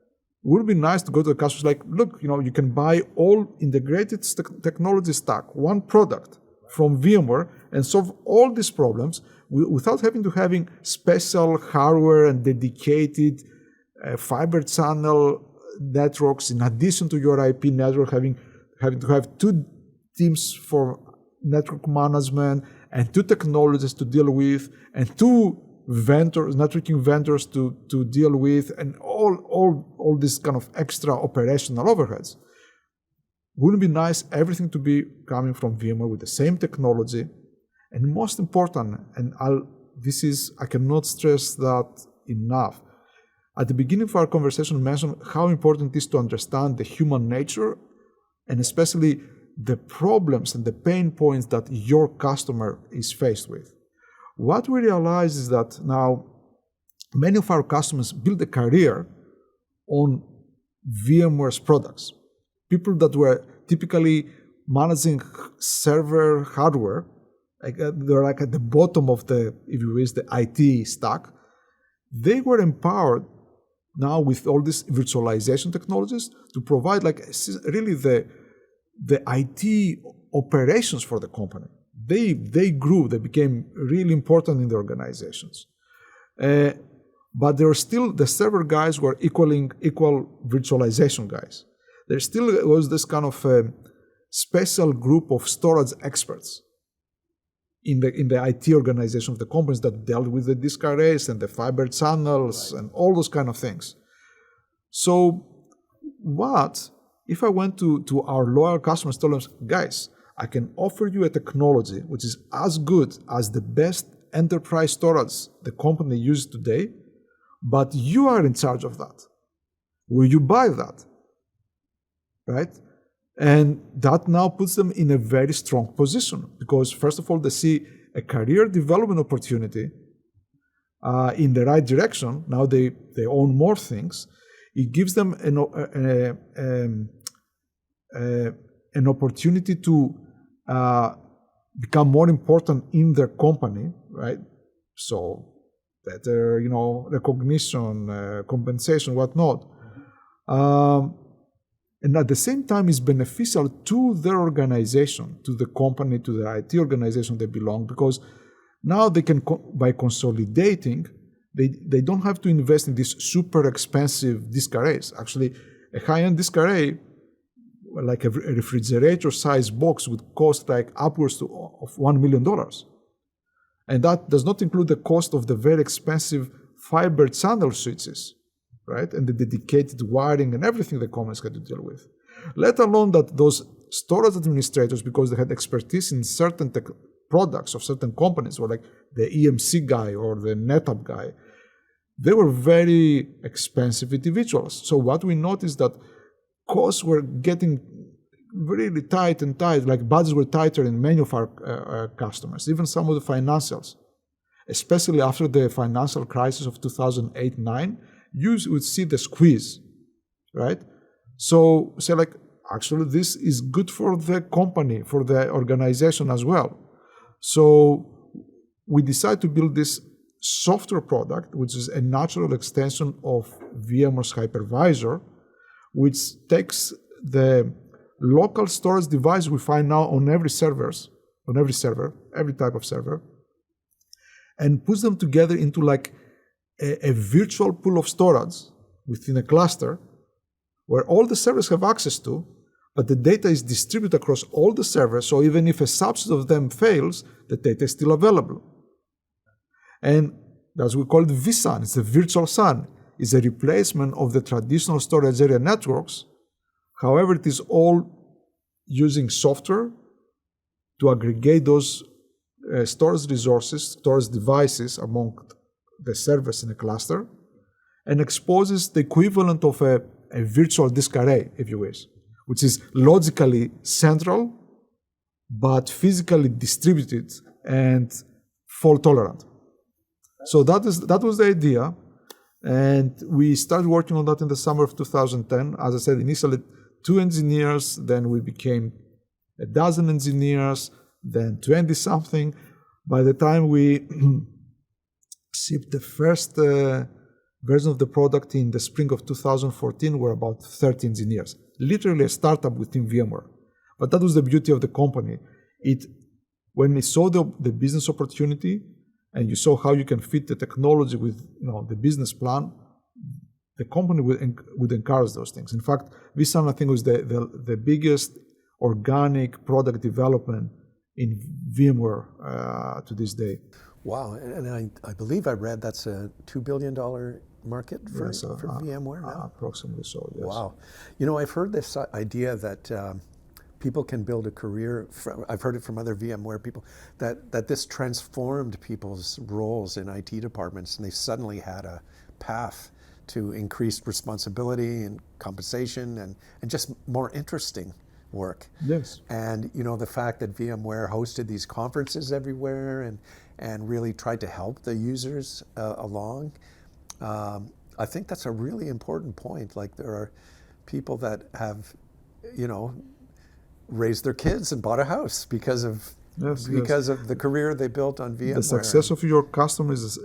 would be nice to go to the customers like, look, you can buy all integrated technology stack, one product from VMware, and solve all these problems without having special hardware and dedicated fiber channel networks in addition to your IP network, having to have two teams for network management and two technologies to deal with, and two networking vendors to deal with, and all this kind of extra operational overheads. Wouldn't it be nice everything to be coming from VMware with the same technology? And most important, and I cannot stress that enough. At the beginning of our conversation, we mentioned how important it is to understand the human nature and especially the problems and the pain points that your customer is faced with. What we realize is that now many of our customers build a career on VMware's products. People that were typically managing server hardware, they're like at the bottom of the, if you wish, the IT stack. They were empowered now with all these virtualization technologies to provide like really the IT operations for the company. They grew, they became really important in the organizations. But there were still, the server guys were equal virtualization guys. There still was this kind of special group of storage experts in the IT organization of the companies that dealt with the disk arrays and the fiber channels and all those kind of things. So what if I went to our loyal customers, told them, guys, I can offer you a technology which is as good as the best enterprise storage the company uses today, but you are in charge of that. Will you buy that? Right? And that now puts them in a very strong position because, first of all, they see a career development opportunity in the right direction. Now they own more things. It gives them an opportunity to become more important in their company, right? So better, recognition, compensation, whatnot. And at the same time, it's beneficial to their organization, to the company, to the IT organization they belong, because now they can, by consolidating, they don't have to invest in these super expensive disk arrays. Actually, a high-end disk array, like a refrigerator-sized box, would cost like upwards of $1 million. And that does not include the cost of the very expensive fiber channel switches, right? And the dedicated wiring and everything the companies had to deal with. Let alone that those storage administrators, because they had expertise in certain products of certain companies, or like the EMC guy or the NetApp guy, they were very expensive individuals. So what we noticed that costs were getting really tight, like budgets were tighter in many of our customers, even some of the financials, especially after the financial crisis of 2008-9, you would see the squeeze, right? So say like, actually this is good for the company, for the organization as well. So we decided to build this software product, which is a natural extension of VMware's hypervisor, which takes the local storage device we find now on every server, every type of server, and puts them together into like a virtual pool of storage within a cluster where all the servers have access to, but the data is distributed across all the servers, so even if a subset of them fails, the data is still available. And as we call it vSAN, it's a virtual SAN. It's a replacement of the traditional storage area networks. However, it is all using software to aggregate those storage resources, storage devices among the servers in a cluster, and exposes the equivalent of a virtual disk array, if you wish, which is logically central, but physically distributed and fault tolerant. So that was the idea. And we started working on that in the summer of 2010. As I said, initially 2 engineers, then we became a dozen engineers, then 20-something. By the time we shipped the first version of the product in the spring of 2014, we're about 30 engineers. Literally a startup within VMware. But that was the beauty of the company. When we saw the business opportunity, and you saw how you can fit the technology with the business plan, the company would encourage those things. In fact, vSAN, I think, was the biggest organic product development in VMware to this day. Wow, and I believe I read that's a $2 billion market for VMware now? Approximately so, yes. Wow. I've heard this idea that people can build a career, I've heard it from other VMware people, that this transformed people's roles in IT departments, and they suddenly had a path to increased responsibility and compensation and just more interesting work. Yes. And the fact that VMware hosted these conferences everywhere and really tried to help the users along, I think that's a really important point. Like, there are people that have, raised their kids and bought a house because of the career they built on VMware. The success of your customers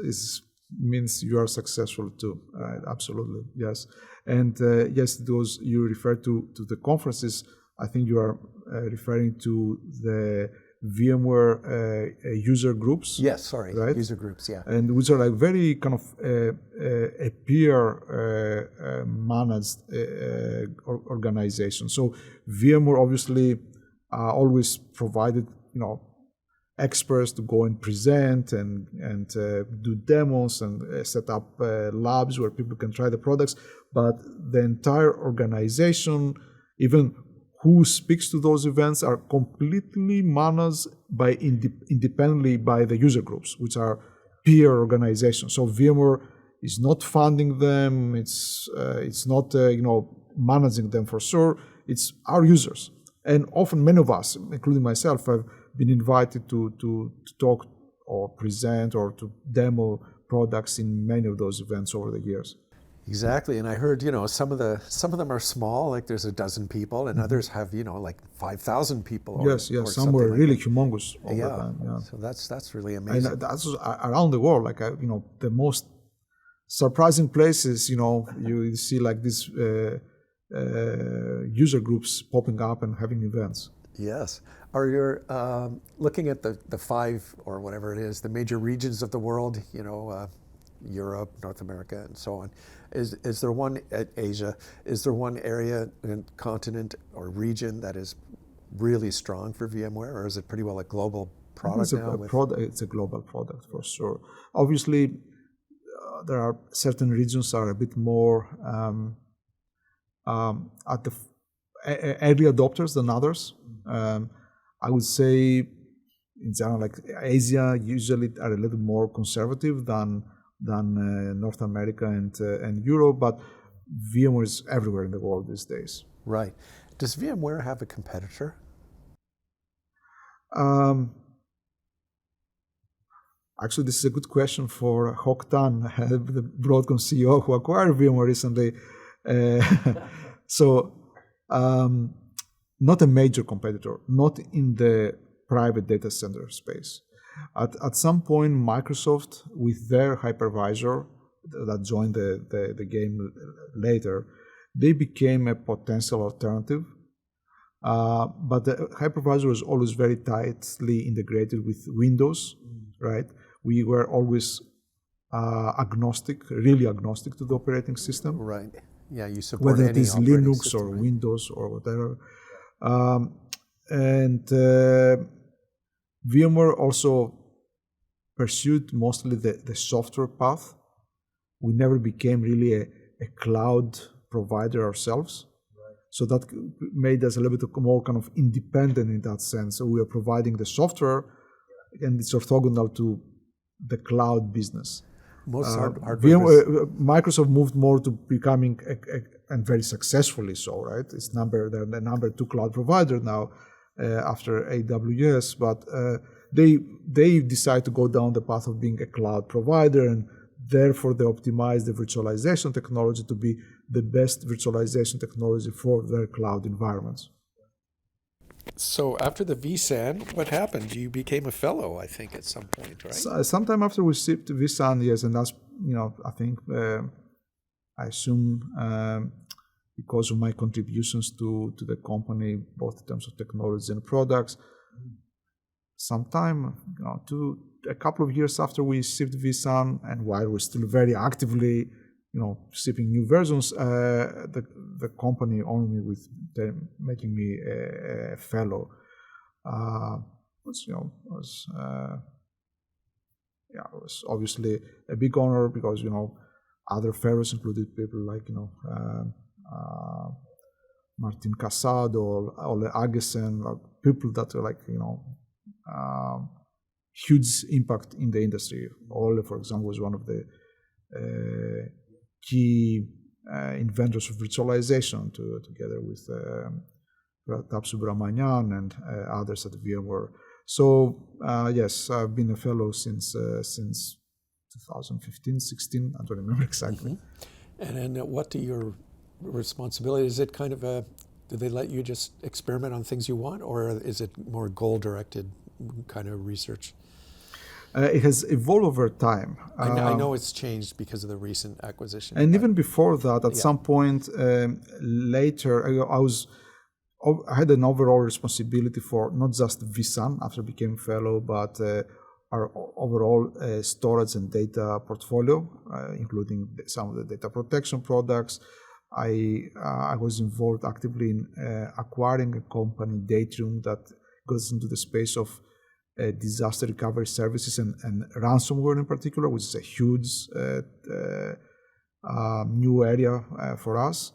means you are successful too. Absolutely, yes. And yes, those you refer to the conferences, I think you are referring to the VMware user groups. Yes, sorry, right? User groups, yeah. And which are like very kind of a peer managed organization. So VMware obviously always provided, experts to go and present and do demos and set up labs where people can try the products. But the entire organization, even who speaks to those events, are completely managed by independently by the user groups, which are peer organizations. So VMware is not funding them. It's not managing them for sure. It's our users, and often many of us, including myself, have been invited to talk or present or to demo products in many of those events over the years. Exactly, and I heard some of them are small, like there's a dozen people, and others have like 5,000 people. Yes, some were really humongous all the time. Yeah, so that's really amazing. And that's around the world. Like the most surprising places, you see like these user groups popping up and having events. Yes. Are you looking at the 5 or whatever it is, the major regions of the world? Europe, North America, and so on. Is there one at Asia? Is there one area, continent, or region that is really strong for VMware, or is it pretty well a global product now? It's a global product for sure. Obviously, there are certain regions that are a bit more at the early adopters than others. I would say, in general, like Asia usually are a little more conservative than North America and Europe, but VMware is everywhere in the world these days. Right. Does VMware have a competitor? Actually, this is a good question for Hock Tan, the Broadcom CEO who acquired VMware recently. So, not a major competitor, not in the private data center space. At some point, Microsoft, with their hypervisor that joined the game later, they became a potential alternative. But the hypervisor was always very tightly integrated with Windows, right? We were always really agnostic to the operating system. Right. Yeah, you support whether it is Linux system, or right? Windows or whatever. And VMware also pursued mostly the software path. We never became really a cloud provider ourselves. Right. So that made us a little bit more kind of independent in that sense. So we are providing the software, and it's orthogonal to the cloud business. Most Microsoft moved more to becoming, and very successfully so, right? They're the number 2 cloud provider now after AWS, but they decide to go down the path of being a cloud provider, and therefore they optimize the virtualization technology to be the best virtualization technology for their cloud environments. So after the vSAN, what happened? You became a fellow, I think, at some point, right? Sometime after we shipped vSAN, yes, and that's, I think, I assume because of my contributions to the company, both in terms of technology and products, sometime, a couple of years after we shipped vSAN, and while we're still very actively, shipping new versions, the company honored me with making me a fellow. It was obviously a big honor because other fellows included people like Martin Casado, Ole Agesen, people that are like huge impact in the industry. Ole, for example, was one of the key inventors of virtualization together with Pratap Subramanian, and others at VMware. So yes, I've been a fellow since 2015, 16. I don't remember exactly. Mm-hmm. And then what are your responsibilities? Is it kind of a, do they let you just experiment on things you want, or is it more goal-directed kind of research? It has evolved over time. I know it's changed because of the recent acquisition. And even before that, at some point later, I had an overall responsibility for not just vSAN after I became fellow, but our overall storage and data portfolio, including some of the data protection products. I was involved actively in acquiring a company, Daltrium, that goes into the space of disaster recovery services and ransomware in particular, which is a huge new area for us,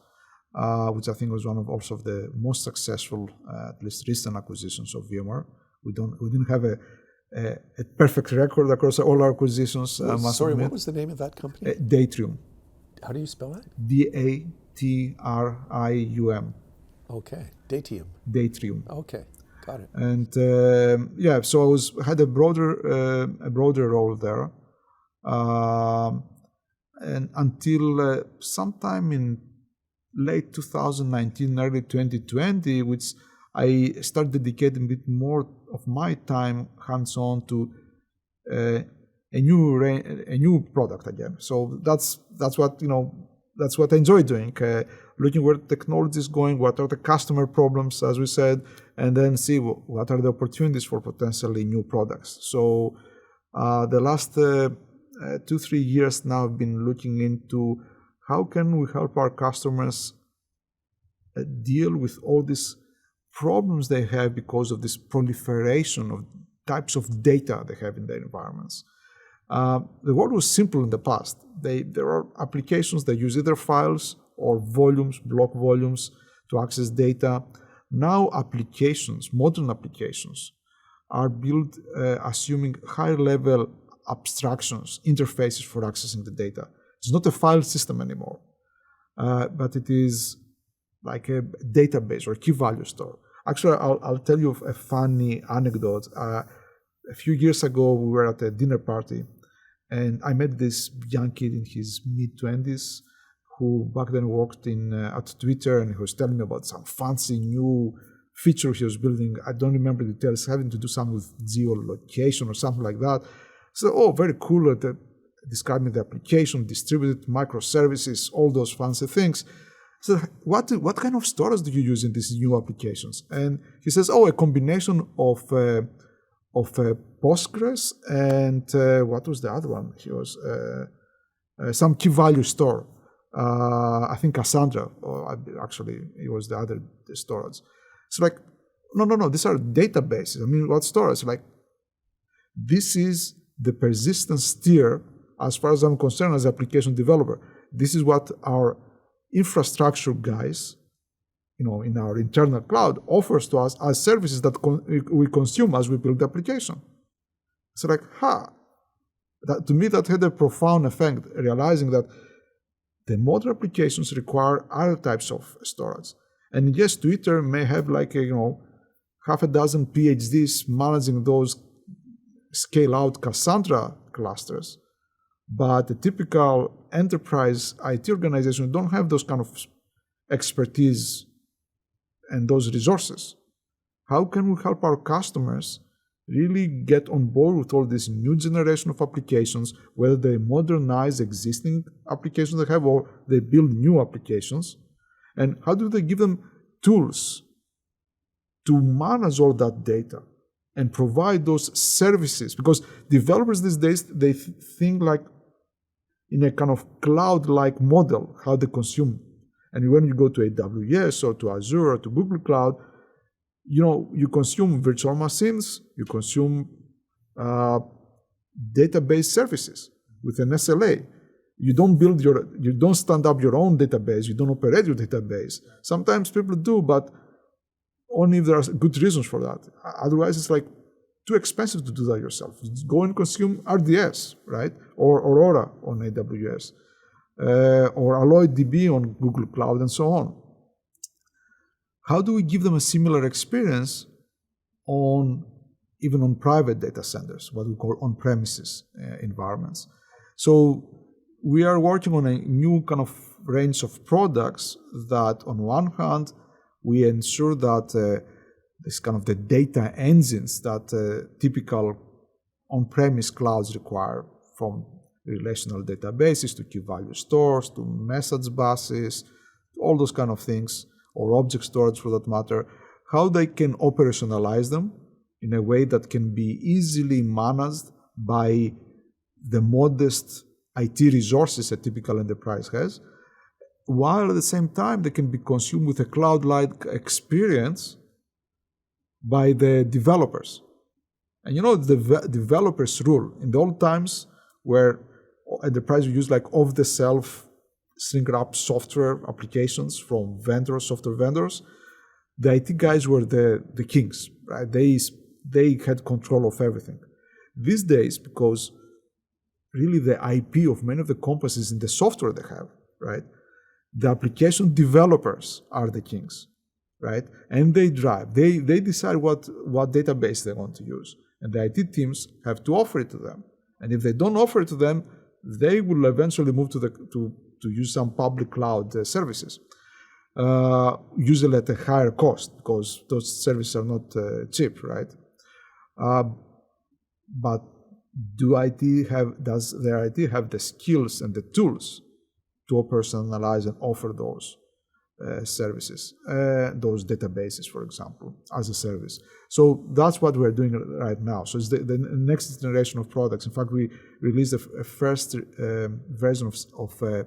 which I think was one of also the most successful, at least recent acquisitions of VMware. We didn't have a perfect record across all our acquisitions. Sorry, what was the name of that company? Daltrium. How do you spell that? Datrium. Okay, Daltrium. Daltrium. Okay, got it. And so I had a broader role there, and until sometime in late 2019, early 2020, which I started dedicating a bit more of my time hands-on to a new product again. So that's what I enjoy doing. Looking where technology is going, what are the customer problems, as we said, and then see what are the opportunities for potentially new products. So the last 2-3 years now I've been looking into how can we help our customers deal with all these problems they have because of this proliferation of types of data they have in their environments. The world was simple in the past. There are applications that use either files or volumes, block volumes, to access data. Now applications, modern applications, are built assuming higher level abstractions, interfaces for accessing the data. It's not a file system anymore, but it is like a database or a key value store. Actually, I'll tell you a funny anecdote. A few years ago, we were at a dinner party, and I met this young kid in his mid-20s who back then worked at Twitter, and he was telling me about some fancy new feature he was building. I don't remember the details, having to do something with geolocation or something like that. So, very cool. Describing the application, distributed microservices, all those fancy things. So, what kind of storage do you use in these new applications? And he says, a combination of Postgres and what was the other one? He was some key value store. I think Cassandra, or actually it was the other storage. It's like, no, these are databases. I mean, what storage? Like, this is the persistence tier as far as I'm concerned as an application developer. This is what our infrastructure guys, in our internal cloud offers to us as services that we consume as we build the application. So like, to me that had a profound effect, realizing that the modern applications require other types of storage. And yes, Twitter may have like half a dozen PhDs managing those scale-out Cassandra clusters, but the typical enterprise IT organization don't have those kind of expertise and those resources. How can we help our customers really get on board with all this new generation of applications, whether they modernize existing applications they have or they build new applications? And how do they give them tools to manage all that data and provide those services? Because developers these days, they think like in a kind of cloud-like model, how they consume. And when you go to AWS or to Azure or to Google Cloud, you consume virtual machines, you consume database services with an SLA. You don't stand up your own database, you don't operate your database. Sometimes people do, but only if there are good reasons for that. Otherwise, it's like too expensive to do that yourself. Go and consume RDS, right? Or Aurora on AWS, or AlloyDB on Google Cloud, and so on. how do we give them a similar experience even on private data centers, what we call on-premises environments? So we are working on a new kind of range of products that, on one hand, we ensure that this kind of the data engines that typical on-premise clouds require, from relational databases to key-value stores to message buses, all those kind of things, or object storage for that matter, how they can operationalize them in a way that can be easily managed by the modest IT resources a typical enterprise has, while at the same time they can be consumed with a cloud-like experience by the developers. And the developers rule. In the old times where enterprise use like off-the-shelf shrink-wrap software applications from software vendors, the IT guys were the kings, right? They had control of everything. These days, because really the IP of many of the companies is in the software they have, right? The application developers are the kings, right? And they drive. They decide what database they want to use. And the IT teams have to offer it to them. And if they don't offer it to them, they will eventually move to use some public cloud services, usually at a higher cost, because those services are not cheap, right? But does their IT have the skills and the tools to personalize and offer those services, those databases, for example, as a service? So that's what we're doing right now. So it's the next generation of products. In fact, we released a first version of a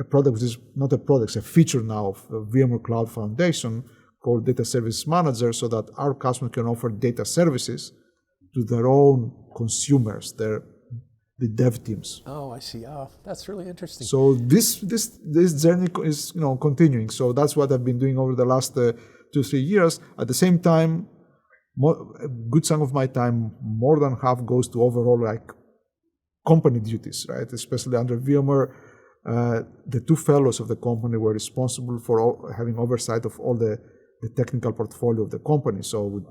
product which is not a product, it's a feature now of VMware Cloud Foundation called Data Service Manager, so that our customers can offer data services to their own consumers, the dev teams. Oh, I see. Oh, that's really interesting. So this journey is continuing. So that's what I've been doing over the last 2-3 years. At the same time, a good chunk of my time, more than half, goes to overall like company duties, right? Especially under VMware, the two fellows of the company were responsible for having oversight of all the technical portfolio of the company. So we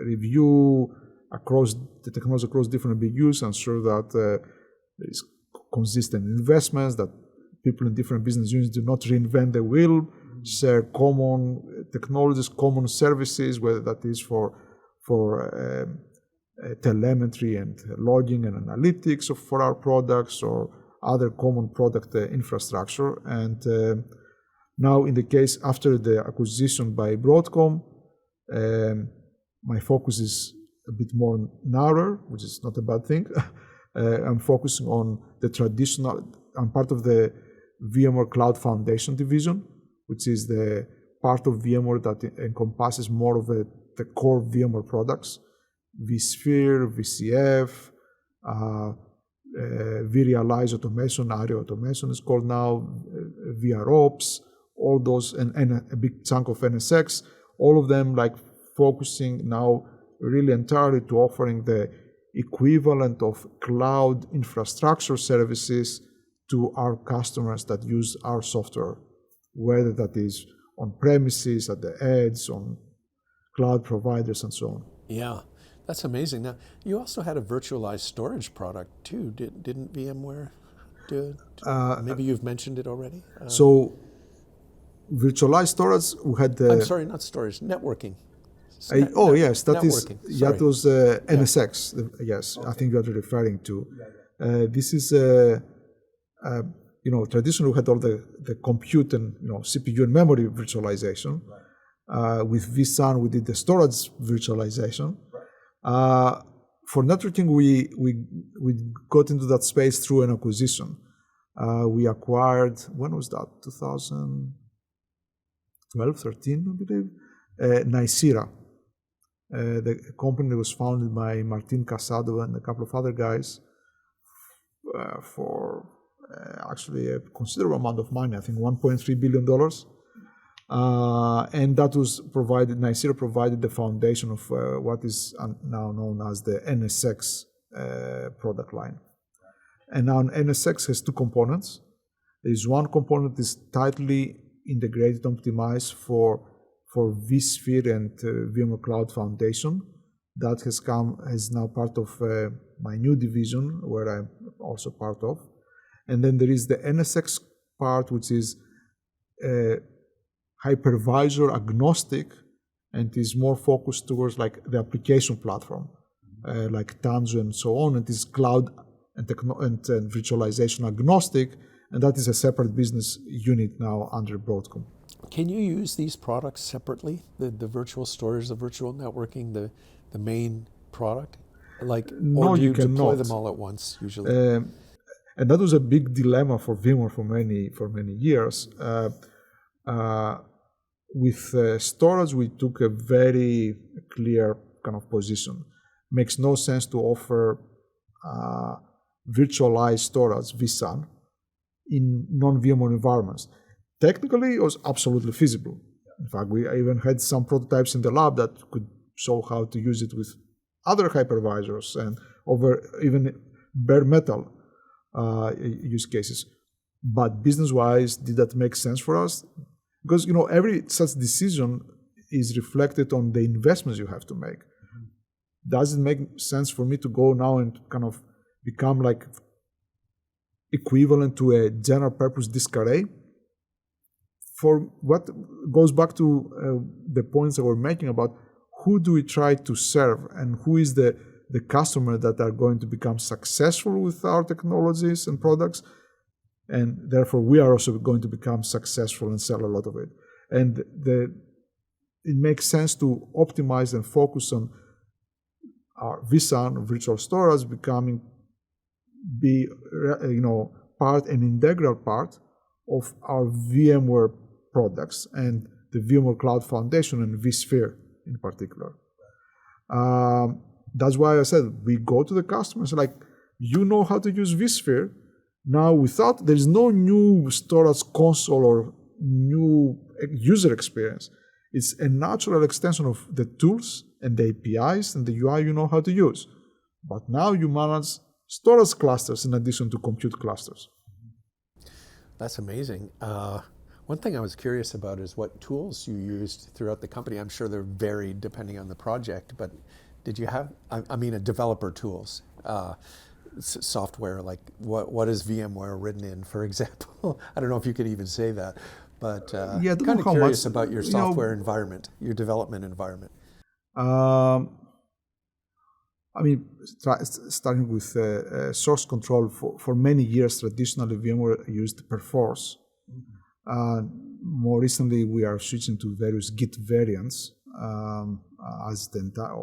review across the technology across different BUs, ensure that there is consistent investments, that people in different business units do not reinvent the wheel, share common technologies, common services, whether that is for telemetry and logging and analytics for our products or other common product infrastructure. And now in the case after the acquisition by Broadcom, my focus is a bit more narrow, which is not a bad thing. I'm focusing on the traditional, I'm part of the VMware Cloud Foundation division, which is the part of VMware that encompasses more of the core VMware products, vSphere, VCF, vRealize automation, ARIA automation is called now, VROps, all those, and a big chunk of NSX, all of them like focusing now really entirely to offering the equivalent of cloud infrastructure services to our customers that use our software, whether that is on premises, at the edge, on cloud providers, and so on. Yeah, that's amazing. Now, you also had a virtualized storage product too, didn't VMware do it? Maybe you've mentioned it already? So, virtualized storage, we had I'm sorry, not storage, networking. Yes, that was NSX. Yes, okay. I think you're referring to. This is traditionally we had all the compute and CPU and memory virtualization. With vSAN, we did the storage virtualization. For networking, we got into that space through an acquisition. We acquired, when was that? 2012, 13, I believe. Nicira. The company was founded by Martin Casado and a couple of other guys for actually a considerable amount of money, I think $1.3 billion. And that was provided, Nicira provided the foundation of what is now known as the NSX product line. And now NSX has two components. There is one component that is tightly integrated, optimized for vSphere and VMware Cloud Foundation. That is now part of my new division, where I'm also part of. And then there is the NSX part, which is hypervisor agnostic, and is more focused towards like the application platform, like Tanzu and so on. It is cloud and virtualization agnostic, and that is a separate business unit now under Broadcom. Can you use these products separately? The virtual storage, the virtual networking, the main product? Like, no, or do you cannot deploy them all at once usually? And that was a big dilemma for VMware for many years. With storage, we took a very clear kind of position. Makes no sense to offer virtualized storage, vSAN, in non-VMware environments. Technically, it was absolutely feasible. In fact, we even had some prototypes in the lab that could show how to use it with other hypervisors and over even bare metal use cases. But business-wise, did that make sense for us? Because every such decision is reflected on the investments you have to make. Does it make sense for me to go now and kind of become like equivalent to a general purpose disk array? For what goes back to the points that we're making about who do we try to serve and who is the customer that are going to become successful with our technologies and products, and therefore we are also going to become successful and sell a lot of it. And it makes sense to optimize and focus on our vSAN, virtual storage, part and integral part of our VMware products and the VMware Cloud Foundation and vSphere in particular. That's why I said we go to the customers like, you know how to use vSphere. Now there's no new storage console or new user experience. It's a natural extension of the tools and the APIs and the UI you know how to use. But now you manage storage clusters in addition to compute clusters. That's amazing. One thing I was curious about is what tools you used throughout the company. I'm sure they're varied depending on the project, but did you have, developer tools, software, like what is VMware written in, for example? I don't know if you could even say that, but kind of curious about your software environment, your development environment. Starting with source control, for many years, traditionally VMware used Perforce. More recently, we are switching to various Git variants, as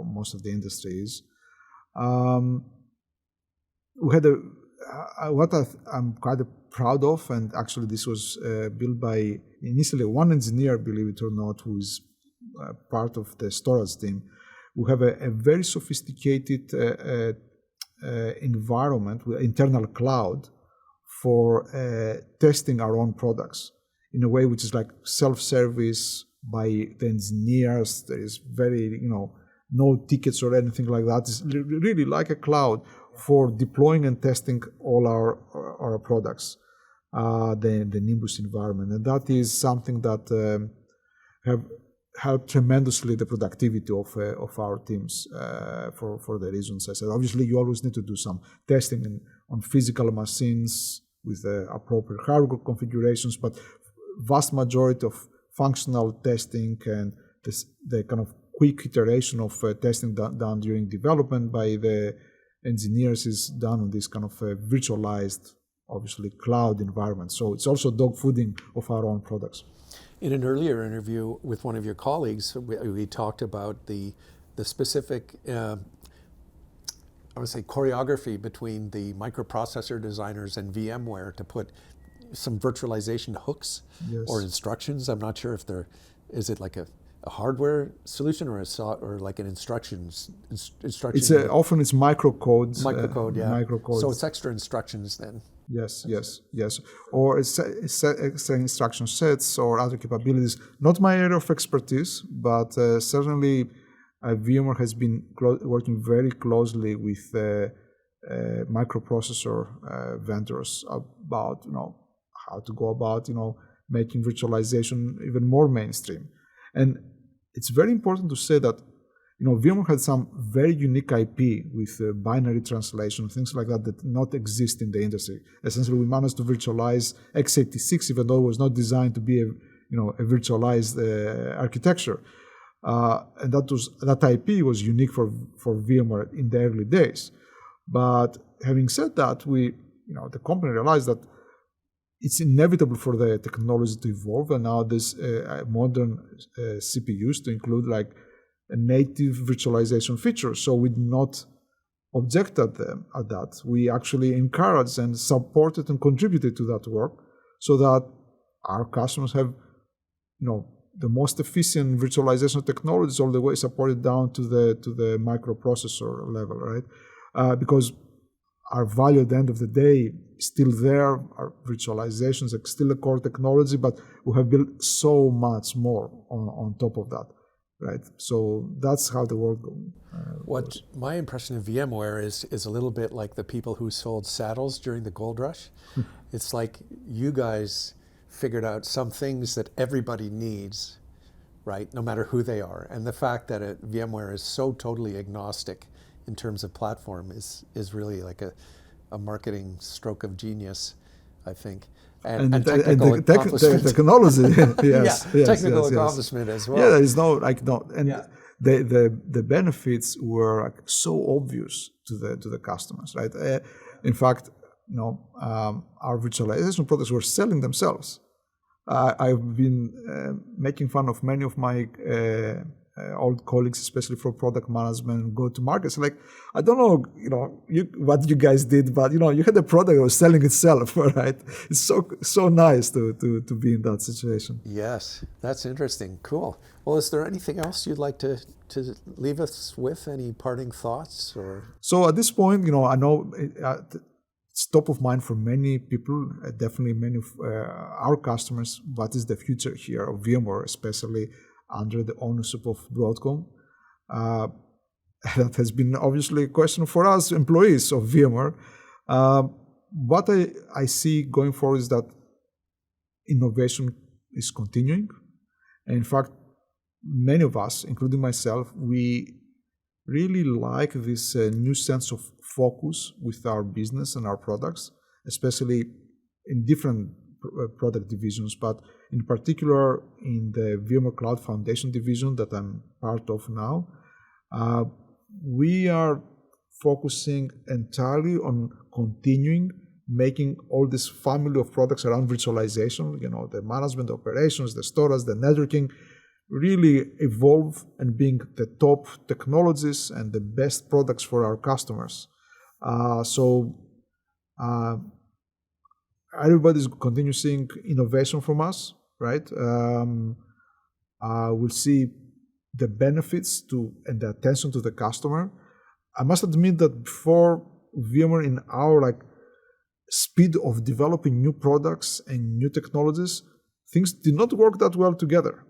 most of the industry is. We had what I'm quite proud of, and actually this was built by initially one engineer, believe it or not, who is part of the storage team. We have a very sophisticated environment with internal cloud for testing our own products in a way which is like self-service by the engineers. There is very, no tickets or anything like that. It's really like a cloud for deploying and testing all our products, the Nimbus environment. And that is something that have helped tremendously the productivity of our teams for the reasons I said. Obviously, you always need to do some testing on physical machines with appropriate hardware configurations, but vast majority of functional testing and the kind of quick iteration of testing done during development by the engineers is done on this kind of virtualized, obviously, cloud environment. So it's also dog fooding of our own products. In an earlier interview with one of your colleagues, we talked about the specific, I would say, choreography between the microprocessor designers and VMware to put some virtualization hooks or instructions. I'm not sure if is it like a hardware solution or like an instructions. It's often it's microcodes. Microcode, yeah. Microcode. So it's extra instructions then. Yes. Or it's extra instruction sets or other capabilities. Not my area of expertise, but certainly VMware has been working very closely with microprocessor vendors about how to go about making virtualization even more mainstream. And it's very important to say that VMware had some very unique IP with binary translation, things like that do not exist in the industry. Essentially, we managed to virtualize x86, even though it was not designed to be a virtualized architecture. And that IP was unique for VMware in the early days. But having said that, the company realized that it's inevitable for the technology to evolve, and now there's modern CPUs to include like a native virtualization feature. So we did not object at that. We actually encouraged and supported and contributed to that work so that our customers have, the most efficient virtualization technologies all the way supported down to the microprocessor level, right? Because our value at the end of the day is still there. Our virtualization is still a core technology, but we have built so much more on top of that. Right, so that's how the world goes. My impression of VMware is a little bit like the people who sold saddles during the gold rush. It's like you guys figured out some things that everybody needs, right, no matter who they are. And the fact that VMware is so totally agnostic in terms of platform is really like a marketing stroke of genius, I think. And technical accomplishment. Technology, yes, technical accomplishment as well. Yeah, there is the benefits were like so obvious to the customers, right? In fact, our virtualization products were selling themselves. I've been making fun of many of my old colleagues, especially for product management and go-to-markets. Like, I don't know, what you guys did, but you had a product that was selling itself, right? It's so nice to be in that situation. Yes, that's interesting. Cool. Well, is there anything else you'd like to leave us with? Any parting thoughts? Or so at this point, I know it's top of mind for many people, definitely many of our customers. What is the future here of VMware, especially under the ownership of Broadcom? That has been obviously a question for us employees of VMware. What I see going forward is that innovation is continuing. And in fact, many of us, including myself, we really like this new sense of focus with our business and our products, especially in different product divisions, but in particular in the VMware Cloud Foundation division that I'm part of now. We are focusing entirely on continuing making all this family of products around virtualization, the management, operations, the storage, the networking, really evolve and being the top technologies and the best products for our customers. Everybody's continue seeing innovation from us, right? We'll see the benefits and the attention to the customer. I must admit that before VMware, in our speed of developing new products and new technologies, things did not work that well together.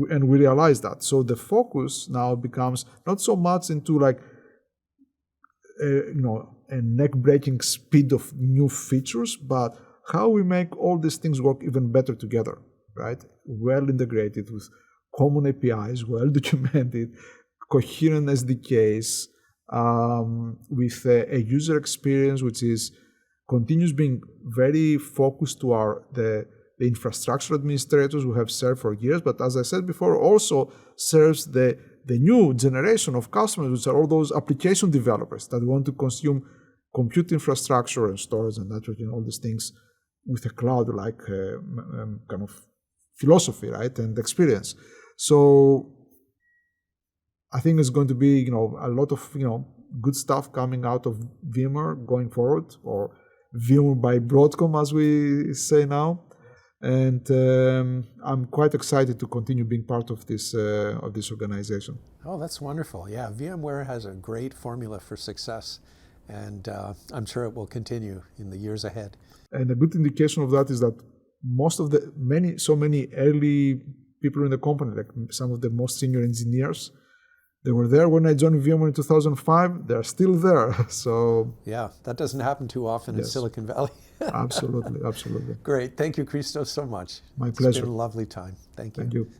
And we realized that. So the focus now becomes not so much into a neck-breaking speed of new features, but how we make all these things work even better together, right? Well integrated with common APIs, well documented, coherent SDKs, with a user experience which continues being very focused to the infrastructure administrators who have served for years, but as I said before, also serves the new generation of customers, which are all those application developers that want to consume compute infrastructure and storage and networking, all these things with a cloud-like kind of philosophy, right, and experience. So I think it's going to be, a lot of, good stuff coming out of VMware going forward, or VMware by Broadcom, as we say now. And I'm quite excited to continue being part of this organization. Oh, that's wonderful. Yeah, VMware has a great formula for success, and I'm sure it will continue in the years ahead. And a good indication of that is that most of so many early people in the company, like some of the most senior engineers, They were there when I joined VMware in 2005. They're still there. So Yeah, that doesn't happen too often in Yes. Silicon Valley. absolutely, absolutely. Great. Thank you, Christos, so much. My It's pleasure. been a lovely time. Thank you. Thank you.